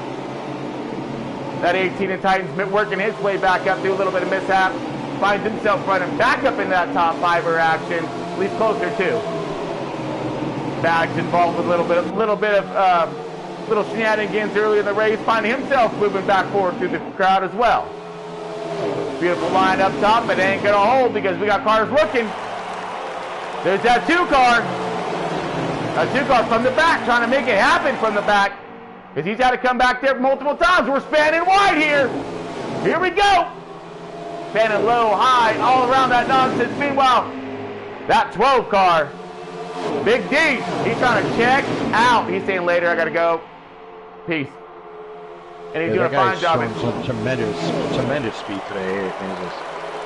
That 18 in Titans been working his way back up through a little bit of mishap. Finds himself running back up in that top 5er action. At least closer to. Bags involved with a little bit of little shenanigans early in the race. Finding himself moving back forward through the crowd as well. Beautiful line up top, but it ain't going to hold because we got cars looking. There's that 2 car. A 2 car from the back, trying to make it happen from the back. Because he's had to come back there multiple times. We're spanning wide here. Here we go. Spanning low, high, all around that nonsense. Meanwhile, that 12 car, Big D, he's trying to check out. He's saying later, I got to go. Peace. And he's doing a fine job. Some tremendous speed today here at Kansas.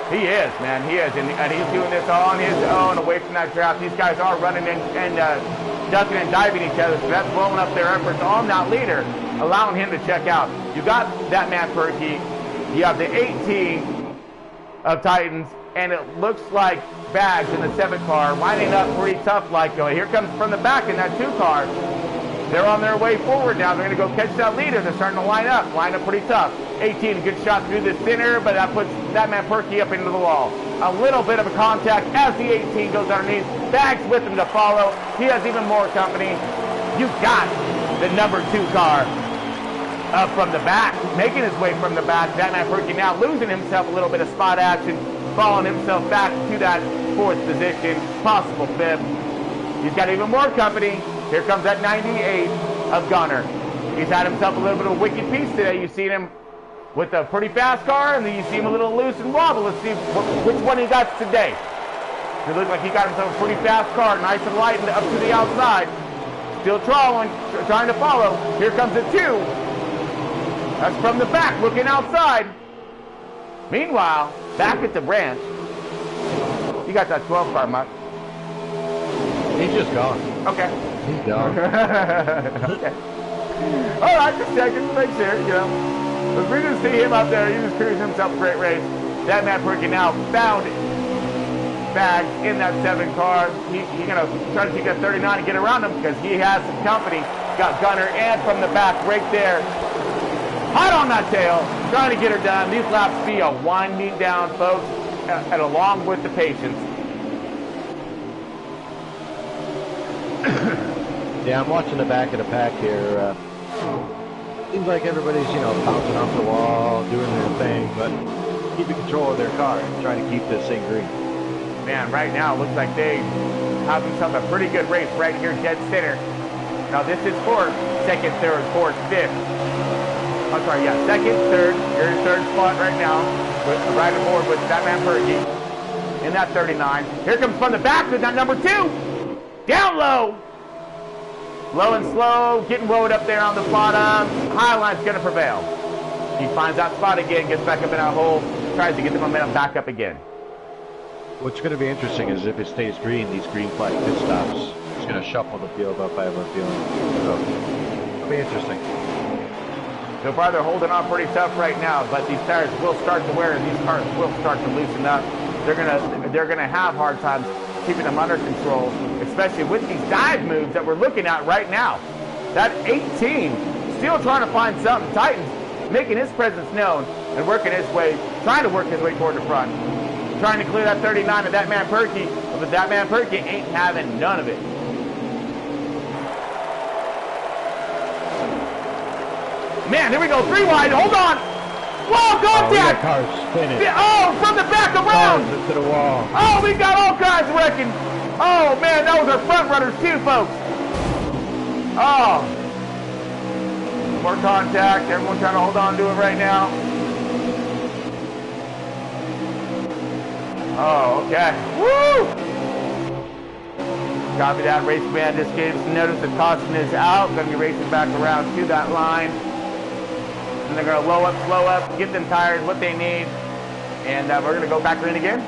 He is, man. He is. And he's doing this all on his own, away from that draft. These guys are running and ducking and diving each other, so that's blowing up their efforts on that leader, allowing him to check out. You got that man Perky. You have the 18 of Titans, and it looks like Bags in the 7 car lining up pretty tough like going. Here comes from the back in that 2 car. They're on their way forward now. They're going to go catch that leader. They're starting to line up pretty tough. 18, good shot through the center, but that puts that man Perky up into the wall. A little bit of a contact as the 18 goes underneath. Bags with him to follow. He has even more company. You got the number 2 car up from the back, making his way from the back. That man Perky now losing himself a little bit of spot action, following himself back to that 4th position, possible 5th. He's got even more company. Here comes that 98 of Gunner. He's had himself a little bit of a wicked piece today. You've seen him with a pretty fast car, and then you see him a little loose and wobble. Let's see which one he got today. It looks like he got himself a pretty fast car, nice and light and up to the outside. Still trying to follow. Here comes the 2. That's from the back, looking outside. Meanwhile, back at the ranch, you got that 12 car, Mutt. He's just gone. Okay. He's gone. Okay. All right, just checking to make sure, you know. But we just see him out there. He just cruising himself a great race. That man Perky now found Bags in that 7 car. He's going to try to take that 39 and get around him because he has some company. Got Gunner and from the back right there. Hot on that tail, trying to get her done. These laps be a winding down, folks, and along with the patience. Yeah, I'm watching the back of the pack here. Seems like everybody's, bouncing off the wall, doing their thing, but keeping control of their car, trying to keep this thing green. Man, right now it looks like they have themselves a pretty good race right here, dead center. Now this is for 2nd, 3rd, 4th, 5th. I'm sorry, yeah, 2nd, 3rd. You're in 3rd spot right now, right aboard with that man Perky in that 39. Here comes from the back with that number 2. Down low. Low and slow, getting rode up there on the bottom. Highline's going to prevail. He finds that spot again, gets back up in that hole, tries to get the momentum back up again. What's going to be interesting is if it stays green, these green flag pit stops, it's going to shuffle the field up, I have a feeling. So, it'll be interesting. So far, they're holding on pretty tough right now, but these tires will start to wear, and these cars will start to loosen up. They're gonna have hard times keeping them under control, especially with these dive moves that we're looking at right now. That 18 still trying to find something. Titans making his presence known and working his way, trying to work his way toward the front. Trying to clear that 39 of that man Perky, but that man Perky ain't having none of it. Man, here we go, 3 wide, hold on! Whoa, contact! Car's spinning. Oh, from the back around! Cars into the wall. Oh, we got all kinds of wrecking. Oh, man, that was our front runners too, folks. Oh. More contact, everyone trying to hold on to it right now. Oh, okay. Woo! Copy that, race man just gave us notice the caution is out. Gonna be racing back around to that line. And they're gonna slow up, get them tires what they need. And we're gonna go back in again.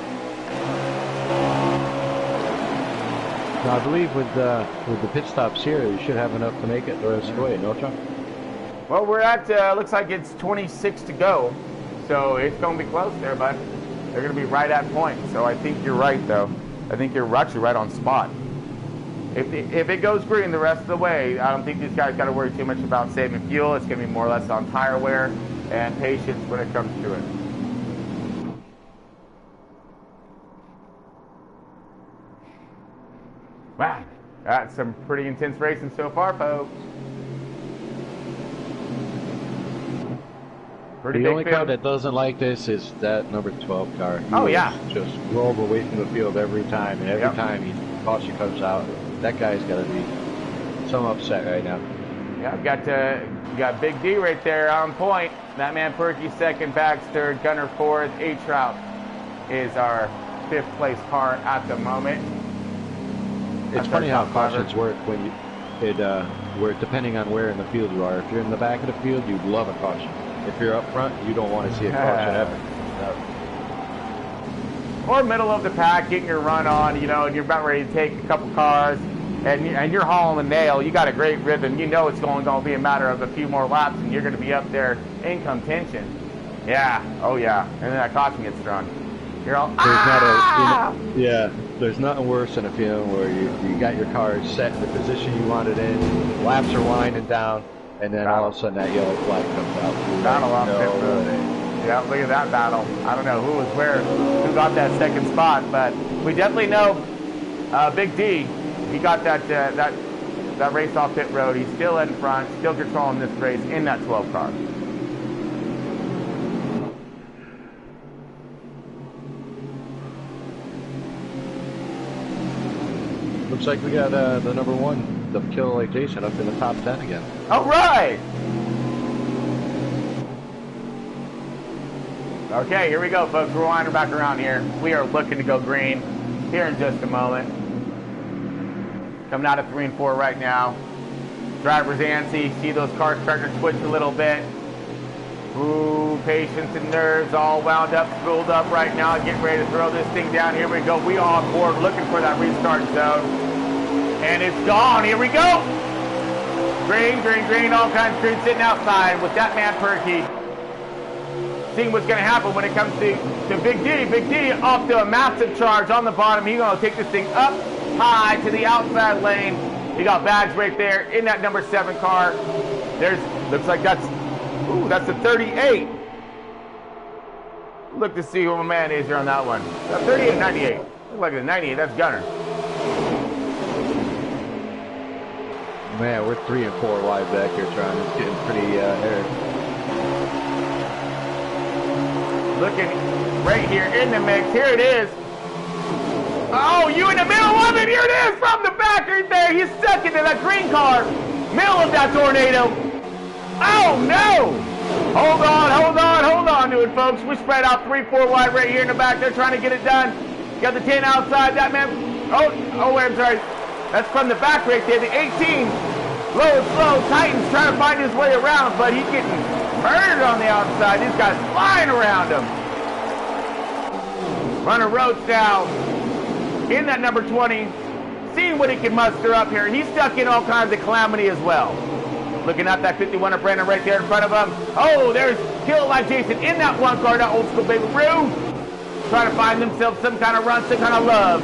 Now, I believe with the pit stops here, you should have enough to make it the rest of the way, no, Chuck? Well, we're at, looks like it's 26 to go. So it's gonna be close there, bud. They're going to be right at point. So I think you're right, though. I think you're actually right on spot. If it goes green the rest of the way, I don't think these guys got to worry too much about saving fuel. It's going to be more or less on tire wear and patience when it comes to it. Wow, that's some pretty intense racing so far, folks. Pretty the only field. car that doesn't like this is that number 12 car. He just rolled away from the field every time, and every time caution comes out, that guy's got to be some upset right now. Yeah, got Big D right there on point. That man Perky second, Bags third, Gunner fourth, A-Trout is our 5th place car at the moment. It's funny how cautions work when you where depending on where in the field you are. If you're in the back of the field, you'd love a caution. If you're up front, you don't want to see a caution ever. No. Or middle of the pack, getting your run on, you know, and you're about ready to take a couple cars, and you're hauling the nail. You got a great rhythm. You know it's going to be a matter of a few more laps, and you're going to be up there in contention. Yeah, oh yeah, and then that caution gets thrown. You're all, there's nothing worse than a feeling where you got your car set in the position you wanted in, laps are winding down, and then all of a sudden that yellow flag comes out. Battle off pit road. Yeah, look at that battle. I don't know who was where, who got that second spot, but we definitely know Big D. He got that race off pit road. He's still in front, still controlling this race in that 12 car. Looks like we got the number 1, the Kill Like Jason, up in the top 10 again. All right. Okay, here we go, folks. We're winding back around here. We are looking to go green here in just a moment. Coming out of 3 and 4 right now. Driver's antsy. See those cars starting to twitch a little bit. Ooh, patience and nerves all wound up, spooled up right now. Getting ready to throw this thing down. Here we go. We are on board looking for that restart zone. And it's gone. Here we go. Green, green, green. All kinds of green sitting outside with that man Perky. Seeing what's going to happen when it comes to Big D. Big D off to a massive charge on the bottom. He's going to take this thing up high to the outside lane. He got Bags right there in that number 7 car. Looks like that's the 38. Look to see who my man is here on that one. 38, 98. Look like the 98, that's Gunner. Man, we're 3 and 4 wide back here trying. It's getting pretty hairy. Looking right here in the mix. Here it is. Oh, you in the middle of it. Here it is from the back right there. He's stuck into that green car. Middle of that tornado. Oh, no. Hold on to it, folks. We spread out 3-4 wide right here in the back. They're trying to get it done. Got the 10 outside. That man. Oh, wait, I'm sorry. That's from the back right there. The 18. Low and slow. Titans trying to find his way around, but he's getting murdered on the outside. These guys flying around him. Runner Rhodes now in that number 20. Seeing what he can muster up here. He's stuck in all kinds of calamity as well. Looking at that 51 of Brandon right there in front of him. Oh, there's Kill Like Jason in that 1 car, that old school baby Roo. Trying to find themselves some kind of run, some kind of love.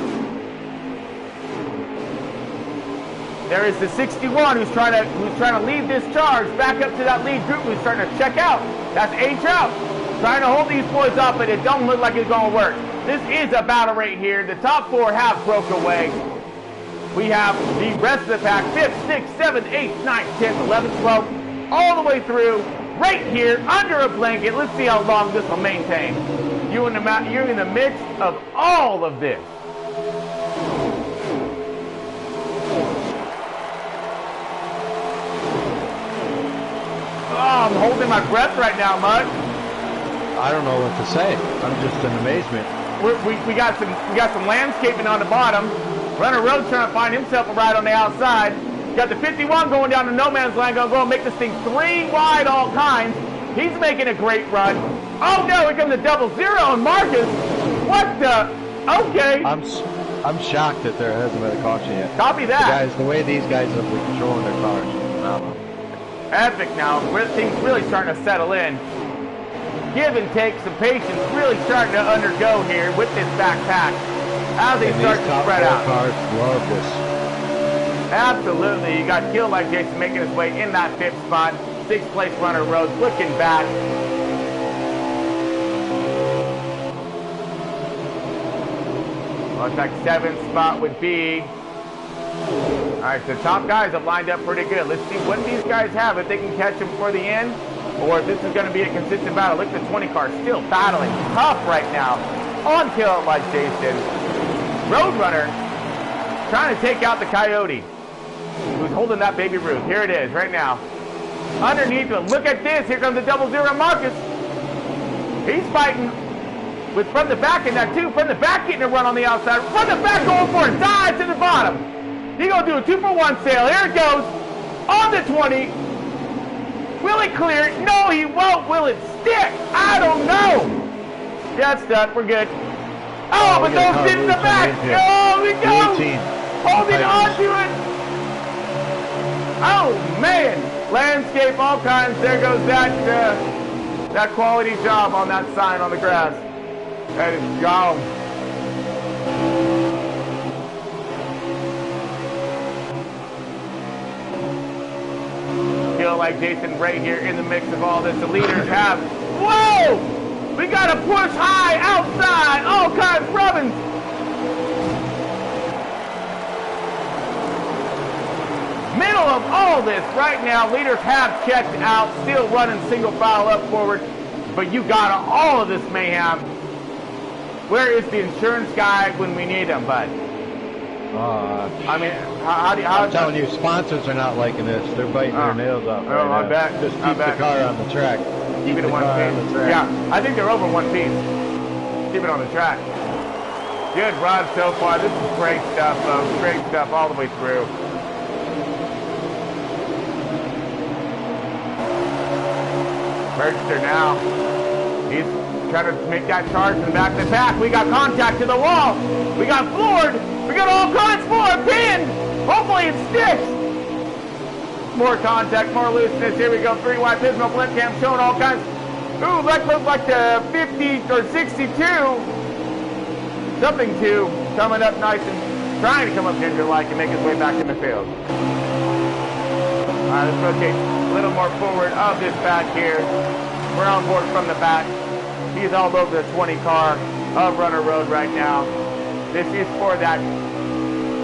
There is the 61 who's trying to lead this charge back up to that lead group who's starting to check out. That's H out. Trying to hold these boys up, but it don't look like it's going to work. This is a battle right here. The top 4 have broke away. We have the rest of the pack, 5th, 6th, 7th, 8th, 9th, 10th, 11th, 12th, all the way through, right here, under a blanket. Let's see how long this will maintain. You're in the midst of all of this. Oh, I'm holding my breath right now, Mud. I don't know what to say. I'm just in amazement. We got some landscaping on the bottom. Runner Road trying to find himself a ride on the outside. Got the 51 going down to no man's land. Gonna go and make this thing 3 wide all kinds. He's making a great run. Oh no, here comes the 00 and Marcus. What the? Okay. I'm shocked that there hasn't been a caution yet. Copy that. The way these guys have been controlling their cars. Phenomenal. Epic now. Things really starting to settle in. Give and take, some patience really starting to undergo here with this backpack as they start to spread out. Cars love this. Absolutely. You got Kill Like Jason making his way in that 5th spot. 6th place Runner Rhodes looking back. Looks like 7th spot would be. All right, the top guys have lined up pretty good. Let's see what these guys have, if they can catch them for the end, or if this is going to be a consistent battle. Look at the 20 car still battling tough right now on Kill Like Jason. Roadrunner trying to take out the Coyote, who's holding that baby Ruth. Here it is right now. Underneath him, look at this. Here comes the 00 Marcus. He's fighting from the back in that 2. From the back getting a run on the outside. From the back going for it. Dive to the bottom. He's going to do a 2-for-1 sail. Here it goes. On the 20. Will it clear it? No, he won't. Will it stick? I don't know. Yeah, it's done. We're good. Oh, but those did in the back. Oh, we go. Holding on to it. Oh, man. Landscape, all kinds. There goes that quality job on that sign on the grass. That is gone. Feel like Jason right here in the mix of all this. The leaders have. Whoa! We got to push high outside. All kinds rubbing. Middle of all this right now. Leaders have checked out. Still running single file up forward. But you got all of this mayhem. Where is the insurance guy when we need him, bud? I mean, I'm telling you, sponsors are not liking this. They're biting their nails off. Oh, I bet. Just keep the car on the track. Keep it in one piece. Yeah, I think they're over one piece. Keep it on the track. Good run so far. This is great stuff, folks. Great stuff all the way through. Bergster now. He's trying to make that charge in the back of the pack. We got contact to the wall. We got floored. We got all kinds floored. Pinned. Hopefully it sticks. More contact, more looseness. Here we go. 3 wide Pismo flip cam showing all kinds. Ooh, that looks like the 50 or 62. Something to coming up nice and trying to come up ginger-like and make his way back in the field. All right, let's rotate a little more forward of this back here. We're on board from the back. He's all over the 20 car of Runner Road right now. This is for that,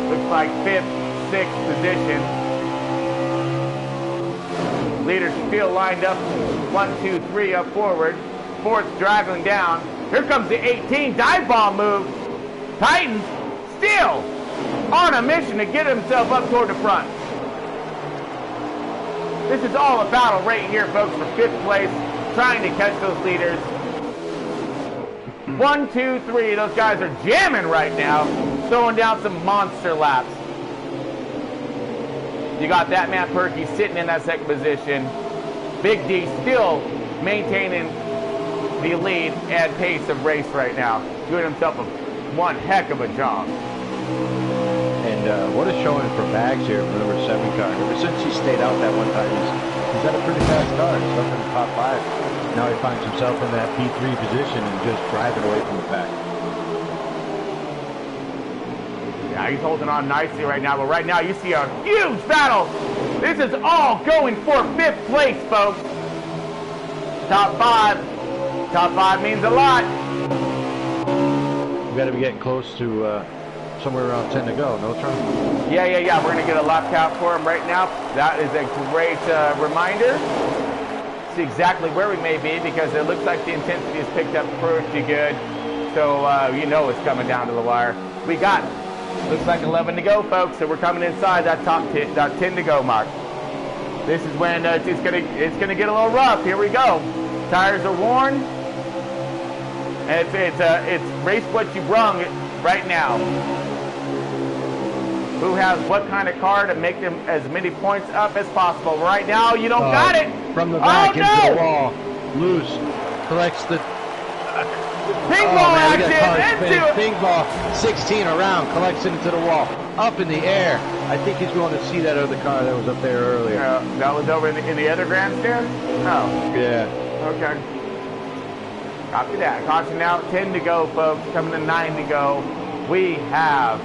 looks like 5th, 6th position. Leaders still lined up, 1, 2, 3 up forward. 4th dragging down. Here comes the 18, dive bomb move. Titans still on a mission to get himself up toward the front. This is all a battle right here, folks, for 5th place, trying to catch those leaders. 1, 2, 3, those guys are jamming right now, throwing down some monster laps. You got that man Perky sitting in that 2nd position. Big D still maintaining the lead and pace of race right now. Doing himself one heck of a job. And what a showing for Bags here for number 7 car. Ever since he stayed out that one time, he's got a pretty fast car. He's up in the top 5. Now he finds himself in that P3 position and just driving away from the pack. Yeah, he's holding on nicely right now, but right now you see a huge battle. This is all going for 5th place, folks. Top 5. Top 5 means a lot. We got to be getting close to somewhere around 10 to go. No, Tron? Yeah. We're going to get a lap count for him right now. That is a great reminder. See exactly where we may be because it looks like the intensity is picked up pretty good. So you know it's coming down to the wire. We got, looks like 11 to go, folks. So we're coming inside that top 10, that 10 to go mark. This is when it's gonna get a little rough. Here we go. Tires are worn. And it's race what you brung right now. Who has what kind of car to make them as many points up as possible? Right now, you don't got it. From the back into the no! wall. Loose. Collects the Ping ball man, action into it. Ping ball, 16 around, collects it into the wall, up in the air. I think he's going to see that other car that was up there earlier. That was over in the other grandstand? Oh. Yeah. Okay. Copy that. Caution out, 10 to go, folks. Coming to 9 to go. We have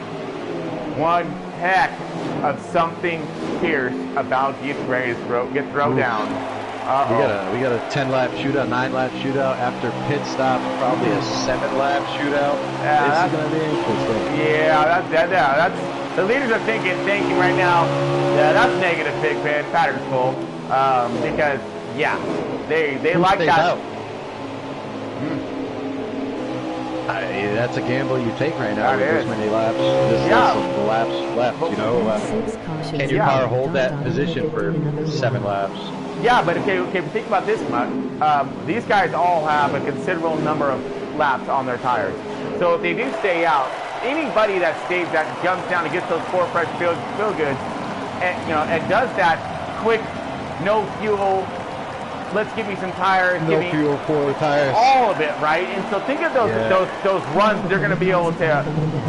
one heck of something fierce about to get ready to get thrown down. We got a 10-lap shootout, 9-lap shootout after pit stop, probably a 7-lap shootout. Yeah, this is going to be interesting. Yeah, that's the leaders are thinking right now. Yeah, that's negative, Pigpen. Pattern's full. Because yeah, they like that. That's a gamble you take right now with this many laps. The laps left, you know. Can your car hold that position for 7 laps? Yeah, but okay, think about this much. These guys all have a considerable number of laps on their tires. So if they do stay out, anybody that stays, that jumps down and gets those 4 fresh feel goods, and does that quick, no fuel, let's give me some tires, no fuel for tires, all of it, right? And so think of those runs they're going to be able to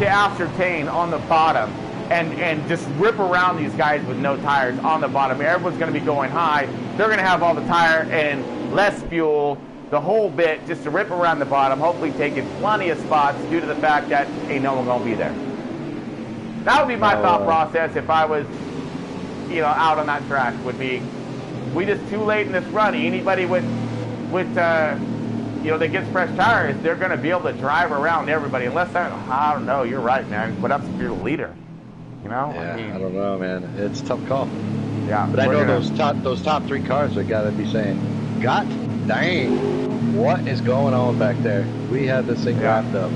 ascertain on the bottom. And just rip around these guys with no tires on the bottom. Everyone's going to be going high. They're going to have all the tire and less fuel, the whole bit, just to rip around the bottom, hopefully taking plenty of spots due to the fact that ain't no one going to be there. That would be my thought process if I was, out on that track, would be, we just too late in this run. Anybody with that gets fresh tires, they're going to be able to drive around everybody. Unless, I don't know, you're right, man. What up if you're the leader? Yeah, I don't know, man. It's a tough call. Yeah, but I know those top 3 cars are got to be saying, God dang, what is going on back there? We had this thing wrapped up.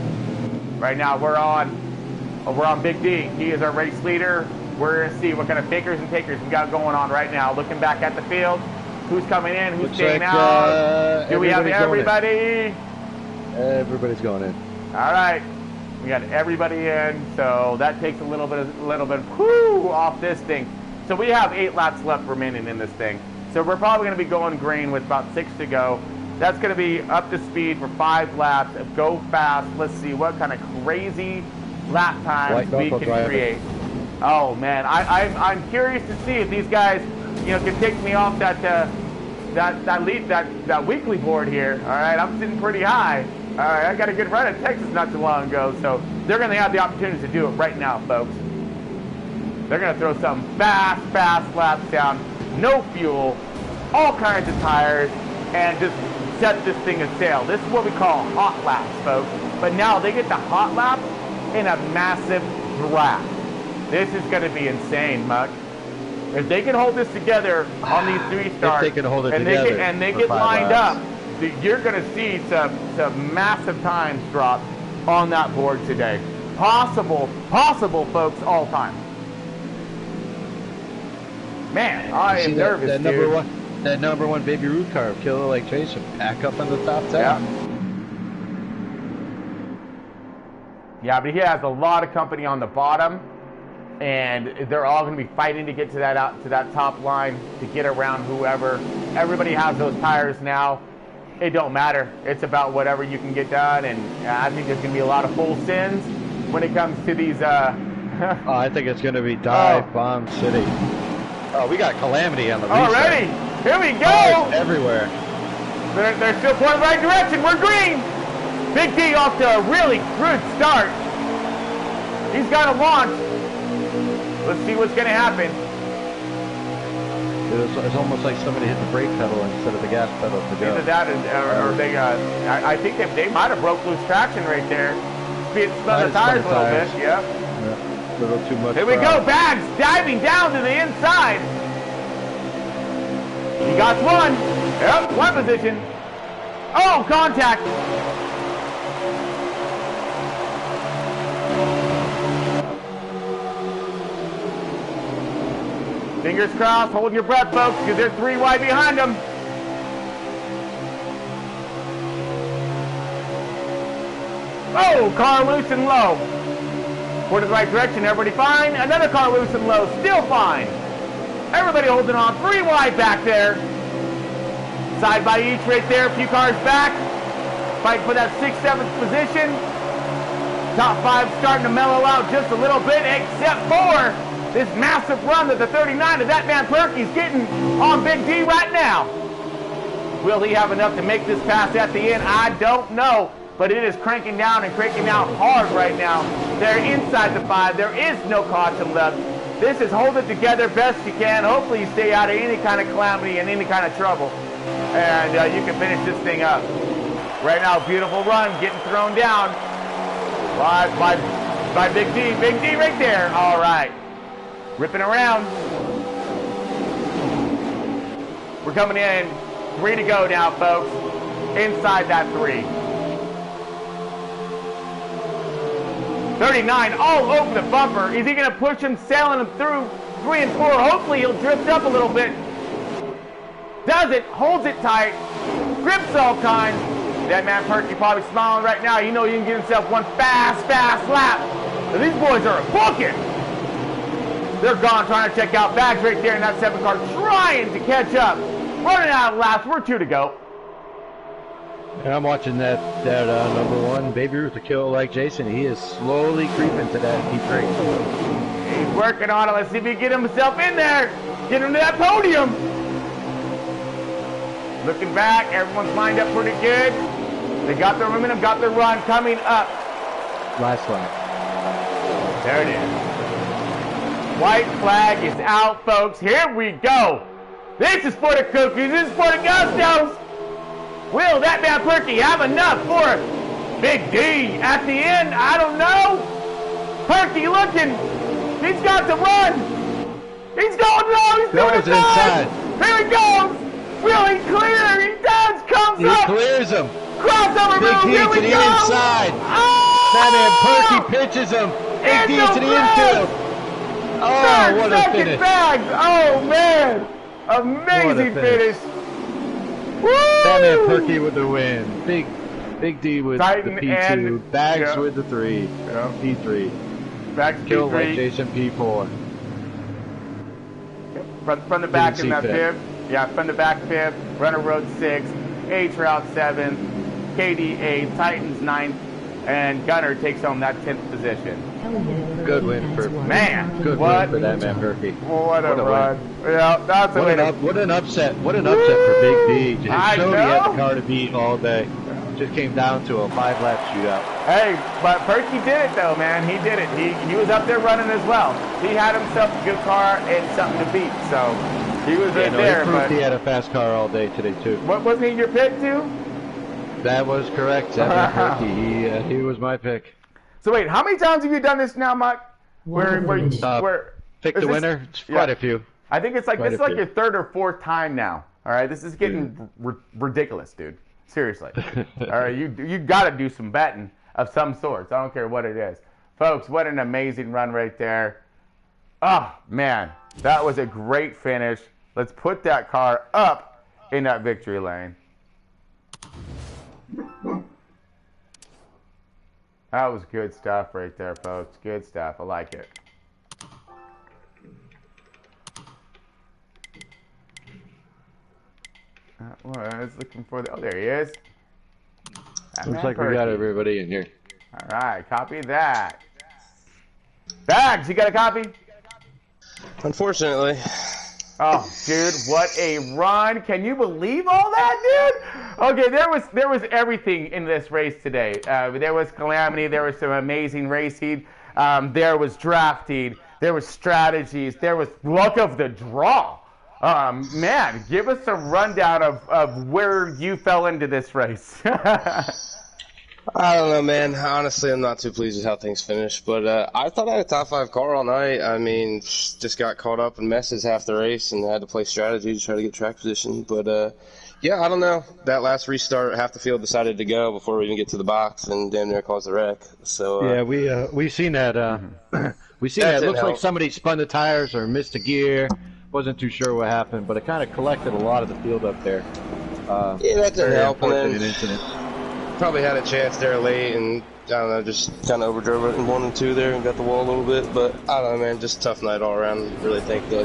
Right now we're on Big D. He is our race leader. We're gonna see what kind of fakers and takers we got going on right now. Looking back at the field, who's coming in, who's staying out. Do we have everybody? Everybody's going in. All right. We got everybody in, so that takes a little bit whoo, off this thing. So we have 8 laps left remaining in this thing. So we're probably going to be going green with about 6 to go. That's going to be up to speed for 5 laps. Go fast. Let's see what kind of crazy lap times we can create. Oh man, I'm curious to see if these guys, can take me off that weekly board here. All right, I'm sitting pretty high. All right, I got a good run at Texas not too long ago, so they're going to have the opportunity to do it right now, folks. They're going to throw some fast laps down, no fuel, all kinds of tires, and just set this thing a sail. This is what we call hot laps, folks. But now they get the hot lap in a massive draft. This is going to be insane, Muck. If they can hold this together on these 3 starts, if they can hold it and together they get lined laps. up, you're going to see some massive times drop on that board today. Possible, folks, all time. Man, I am nervous, dude. That number one Baby Ruth car, Killer Lake Chaser, back up on the top 10. Yeah, but he has a lot of company on the bottom, and they're all going to be fighting to get to that top line, to get around whoever. Everybody has those tires now. It don't matter. It's about whatever you can get done, and I think there's going to be a lot of full sins when it comes to these. I think it's going to be dive bomb city. Oh, we got calamity on the restart. Already. Here we go. Oh, everywhere. They're still pointing the right direction. We're green. Big D off to a really good start. He's got to launch. Let's see what's going to happen. It's almost like somebody hit the brake pedal instead of the gas pedal to go. Either that or they I think they might have broke loose traction right there. Spun the tires a little bit. Yeah. A little too much. Here we go. Bags diving down to the inside. He got one. Yep, one position. Oh, contact. Fingers crossed. Hold your breath, folks, because they're 3 wide behind them. Oh, car loose and low. Going to the right direction. Everybody fine. Another car loose and low. Still fine. Everybody holding on. 3 wide back there. Side by each right there. A few cars back. Fighting for that 6th, 7th position. Top 5 starting to mellow out just a little bit, except for this massive run that the 39 of that man Perky's getting on Big D right now. Will he have enough to make this pass at the end? I don't know, but it is cranking down and cranking down hard right now. They're inside the 5. There is no caution left. This is hold it together best you can. Hopefully you stay out of any kind of calamity and any kind of trouble, and you can finish this thing up. Right now, beautiful run, getting thrown down by Big D. Big D right there. All right. Ripping around. We're coming in. 3 to go now, folks. Inside that 3. 39 all over the bumper. Is he going to push him, sailing him through 3 and 4? Hopefully he'll drift up a little bit. Does it. Holds it tight. Grips all kinds. That man Perky probably smiling right now. You know you can get himself one fast lap. And these boys are booking. They're gone trying to check out. Bags right there in that 7 car trying to catch up. Running out of laps. We're 2 to go. And I'm watching that number 1 Baby Ruth to kill like Jason. He is slowly creeping to that P3. He's working on it. Let's see if he can get himself in there. Get him to that podium. Looking back. Everyone's lined up pretty good. They got their momentum, got their run coming up. Last lap. There it is. White flag is out, folks. Here we go. This is for the cookies. This is for the gustos. Will that man Perky have enough for Big D at the end? I don't know. Perky looking. He's got to run. He's going low. He's doing it inside. Here he goes. Will he clear? He does. Comes up. He clears him. Crossover move. Here we to the go. inside. Oh! That man Perky pitches him. Big D to the infield. Oh, what a finish. Bags. Oh, man. Amazing finish. Woo! That man Perky with the win. Big D with Titan the P2. Bags with the 3. Yeah. P3. Bags Killed P3. like Jason P4. From the back in that 5th. Yeah, from the back 5th. Runner Road 6. H Route 7. KD 8. Titans 9th. And Gunner takes home that 10th position. Good win for man. Good win for that man Perky. What a run! Yeah, that's what an upset! What an upset for Big D. He showed he had the car to beat all day. Just came down to a 5-lap shootout. Hey, but Perky did it though, man. He did it. He was up there running as well. He had himself a good car and something to beat. So he was right there. He proved he had a fast car all day today too. What wasn't he your pick too? That was correct. Perky. He was my pick. So wait, how many times have you done this now, Mike? Where pick the winner? It's quite a few. I think it's like this is like your 3rd or 4th time now. All right, this is getting ridiculous, dude. Seriously. All right, you got to do some betting of some sorts. I don't care what it is, folks. What an amazing run right there. Oh man, that was a great finish. Let's put that car up in that victory lane. That was good stuff right there, folks. Good stuff. I like it. Well, I was looking for the... Oh, there he is. Looks like we got everybody in here. All right, copy that. Bags, you got a copy? Unfortunately. Oh, dude, what a run. Can you believe all that, dude? Okay, there was everything in this race today. There was calamity. There was some amazing racing. There was drafting. There was strategies. There was luck of the draw. Man, give us a rundown of where you fell into this race. I don't know, man. Honestly, I'm not too pleased with how things finished. But I thought I had a top 5 car all night. I mean, just got caught up in messes half the race and had to play strategy to try to get track position. But yeah, I don't know. That last restart, half the field decided to go before we even get to the box, and damn near caused a wreck. So yeah, we've seen that. We seen that. It looks like somebody spun the tires or missed a gear. Wasn't too sure what happened, but it kind of collected a lot of the field up there. Yeah, that didn't help. An incident. Probably had a chance there late, and I don't know, just kind of overdrove it in 1 and 2 there and got the wall a little bit. But I don't know, man, just a tough night all around. Really think that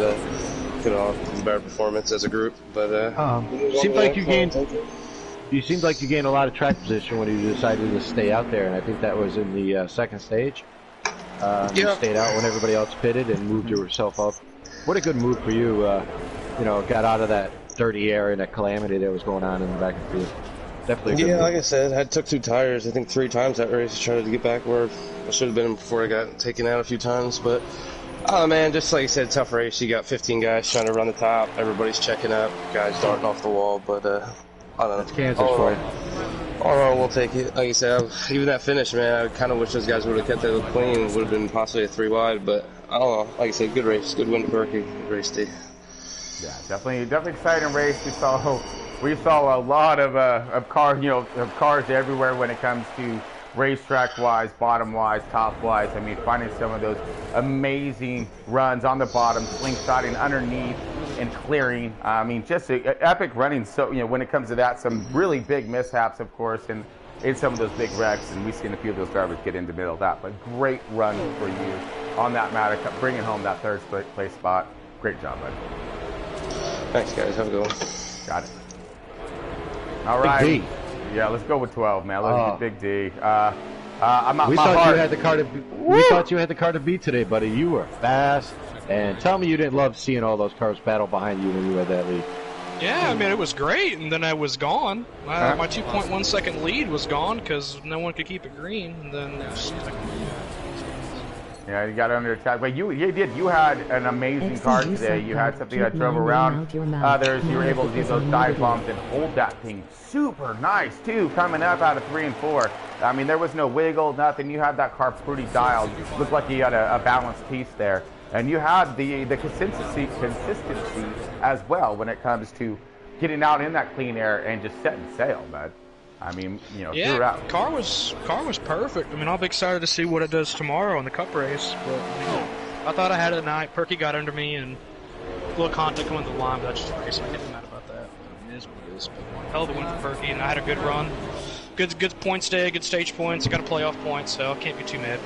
could have a better performance as a group. But seemed like you gained. You seemed like you gained a lot of track position when you decided to stay out there, and I think that was in the second stage. You stayed out when everybody else pitted and moved yourself up. What a good move for you. You know, got out of that dirty area and that calamity that was going on in the back of the field. Definitely a good move. Like I said, I took 2 tires, I think 3 times that race to try to get back where I should have been before I got taken out a few times. But, oh man, just like you said, tough race. You got 15 guys trying to run the top. Everybody's checking up. Guys darting off the wall. But, I don't know. That's Kansas for you. All right, we'll take it. Like you said, even that finish, man, I kind of wish those guys would have kept it clean. Would have been possibly a 3 wide. But, I don't know. Like I said, good race. Good win to Berkey. Good race, Steve. Yeah, definitely exciting race. We saw a lot of cars, of cars everywhere when it comes to racetrack wise, bottom wise, top wise. I mean, finding some of those amazing runs on the bottom, slingshotting underneath and clearing. I mean, just epic running. So when it comes to that, some really big mishaps, of course, and in some of those big wrecks. And we've seen a few of those drivers get in the middle of that. But great run for you on that matter, bringing home that third place spot. Great job, buddy. Thanks, guys. Have a good one. Got it. All right. Big D. Yeah, let's go with 12, man. Let's get Big D. We thought you had the car to. We thought you had the car to beat today, buddy. You were fast, and tell me you didn't love seeing all those cars battle behind you when you had that lead. Yeah, I mean it was great, and then I was gone. My 2.1 second lead was gone because no one could keep it green, and then. Yeah, you got under attack, but you did. You had an amazing car today. You had something that drove around others. You were able to do those dive bombs and hold that thing super nice too, coming up out of 3 and 4. I mean, there was no wiggle, nothing. You had that car pretty dialed. Looked like you had a balanced piece there, and you had the consistency as well when it comes to getting out in that clean air and just setting sail, bud. I mean, throughout. Car was perfect. I mean, I'll be excited to see what it does tomorrow in the Cup race. But I thought I had it tonight. Perky got under me and a little contact going to the line, but that's just a race. I can't be mad about that. It is what it is. But hell of a win for Perky, and I had a good run. Good points day, good stage points. I got a playoff point, so I can't be too mad.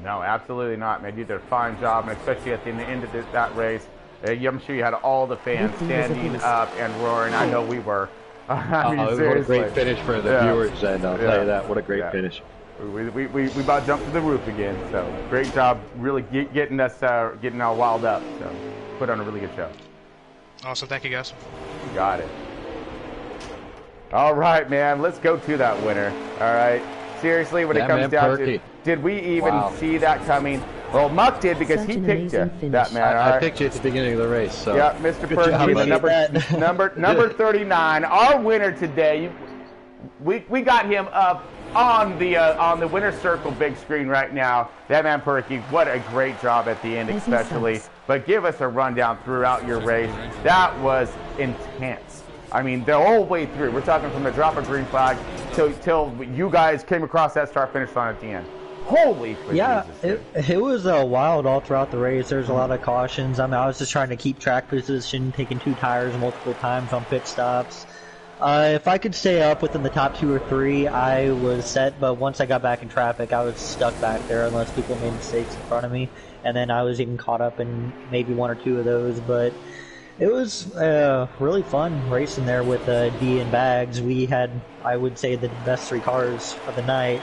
No, absolutely not, man. You did a fine job, and especially at the end of that race. I'm sure you had all the fans standing up and roaring. I know we were. I mean, what a great finish for the viewers, and I'll tell you that. What a great finish. We about jumped to the roof again, so great job really getting us getting all wild up. So put on a really good show. Awesome, thank you guys. Got it. All right, man, let's go to that winner. All right, seriously, when it comes down to, did we even see that coming? Well, Muck did because he picked you, that man. I picked you at the beginning of the race. So. Yeah, Mr. Perky, the number 39, our winner today. We got him up on the winner's circle big screen right now. That man Perky, what a great job at the end, especially. But give us a rundown throughout your race. That was intense. I mean, the whole way through. We're talking from the drop of green flag till you guys came across that start-finish line at the end. Holy yeah, Jesus, it was wild all throughout the race. There's a lot of cautions. I mean, I was just trying to keep track position, taking 2 tires multiple times on pit stops. If I could stay up within the top 2 or 3, I was set. But once I got back in traffic, I was stuck back there unless people made mistakes in front of me. And then I was even caught up in maybe 1 or 2 of those. But it was really fun racing there with D and Bags. We had, I would say, the best 3 cars of the night.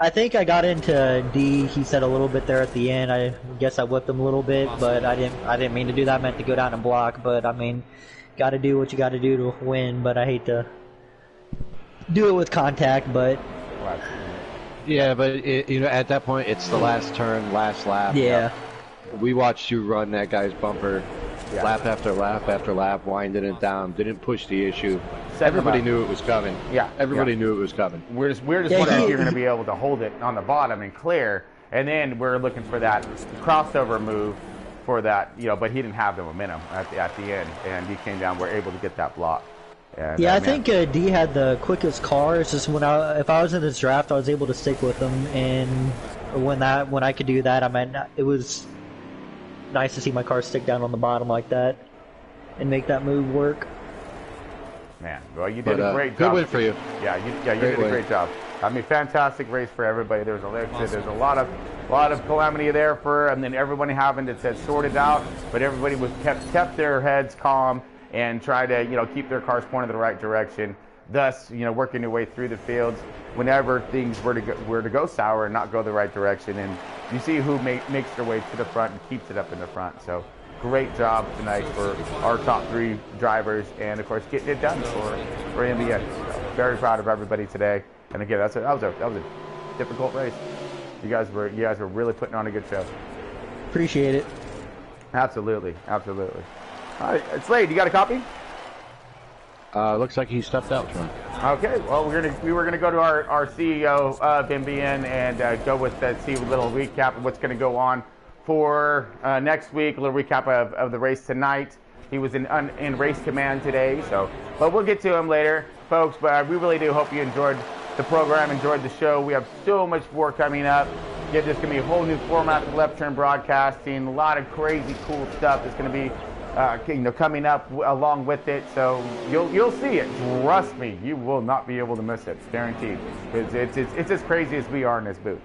I think I got into D. He said a little bit there at the end. I guess I whipped him a little bit, but I didn't mean to do that. I meant to go down and block. But I mean, got to do what you got to do to win. But I hate to do it with contact. But Yeah, but at that point, it's the last turn, last lap. Yeah. We watched you run that guy's bumper, lap after lap after lap, winding it down. Didn't push the issue. Everybody knew it was coming. Yeah. Everybody knew it was coming. We're just wondering if you're going to be able to hold it on the bottom and clear, and then we're looking for that crossover move for that, but he didn't have the momentum at the end, and he came down. We're able to get that block. And, I think D had the quickest car. It's just if I was in this draft, I was able to stick with him, and when I could do that, it was nice to see my car stick down on the bottom like that and make that move work. Man, well, you did a great job. Good win for you. Yeah, you did a great job. I mean, fantastic race for everybody. There's a lot of calamity there and then everybody having to sort it out, but everybody kept their heads calm and try to keep their cars pointed in the right direction. Thus, working your way through the fields whenever things were to go sour and not go the right direction. And you see who makes their way to the front and keeps it up in the front. So great job tonight for our top 3 drivers, and of course getting it done for MBN. So very proud of everybody today. And again, that was a difficult race. You guys were really putting on a good show. Appreciate it. Absolutely. All right, Slade, you got a copy? Looks like he stepped out, Sean. Okay, well, we were gonna go to our CEO of MBN and go with see a little recap of what's gonna go on for next week. A little recap of the race tonight. He was in race command today, but we'll get to him later, folks. But we really do hope you enjoyed the program, enjoyed the show. We have so much more coming up. There's going to be a whole new format of left turn broadcasting. A lot of crazy, cool stuff that's going to be coming up along with it. So you'll see it. Trust me, you will not be able to miss it. Guaranteed. It's as crazy as we are in this booth.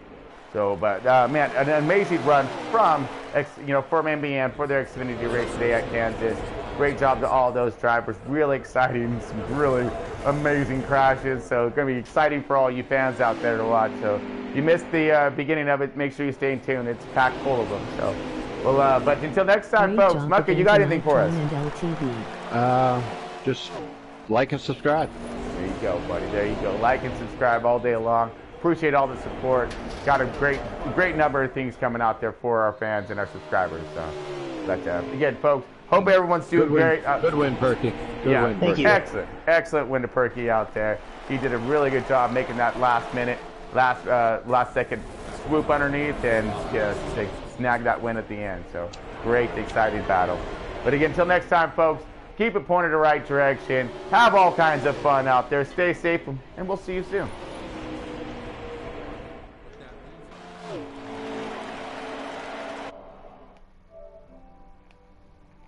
So, but man, an amazing run from MBN for their Xfinity race today at Kansas. Great job to all those drivers. Really exciting, some really amazing crashes. So it's going to be exciting for all you fans out there to watch. So if you missed the beginning of it, make sure you stay tuned. It's packed full of them. So, well, but until next time, folks. Mucka, you got anything for us? Just like and subscribe. There you go, buddy. There you go. Like and subscribe all day long. Appreciate all the support. Got a great number of things coming out there for our fans and our subscribers. So, but again, folks, hope everyone's doing great. Good win, Perky. Good win, thank Perky. you. Excellent win to Perky out there. He did a really good job making that last second swoop underneath and they snagged that win at the end. So great, exciting battle. But again, until next time, folks, keep it pointed the right direction. Have all kinds of fun out there. Stay safe, and we'll see you soon.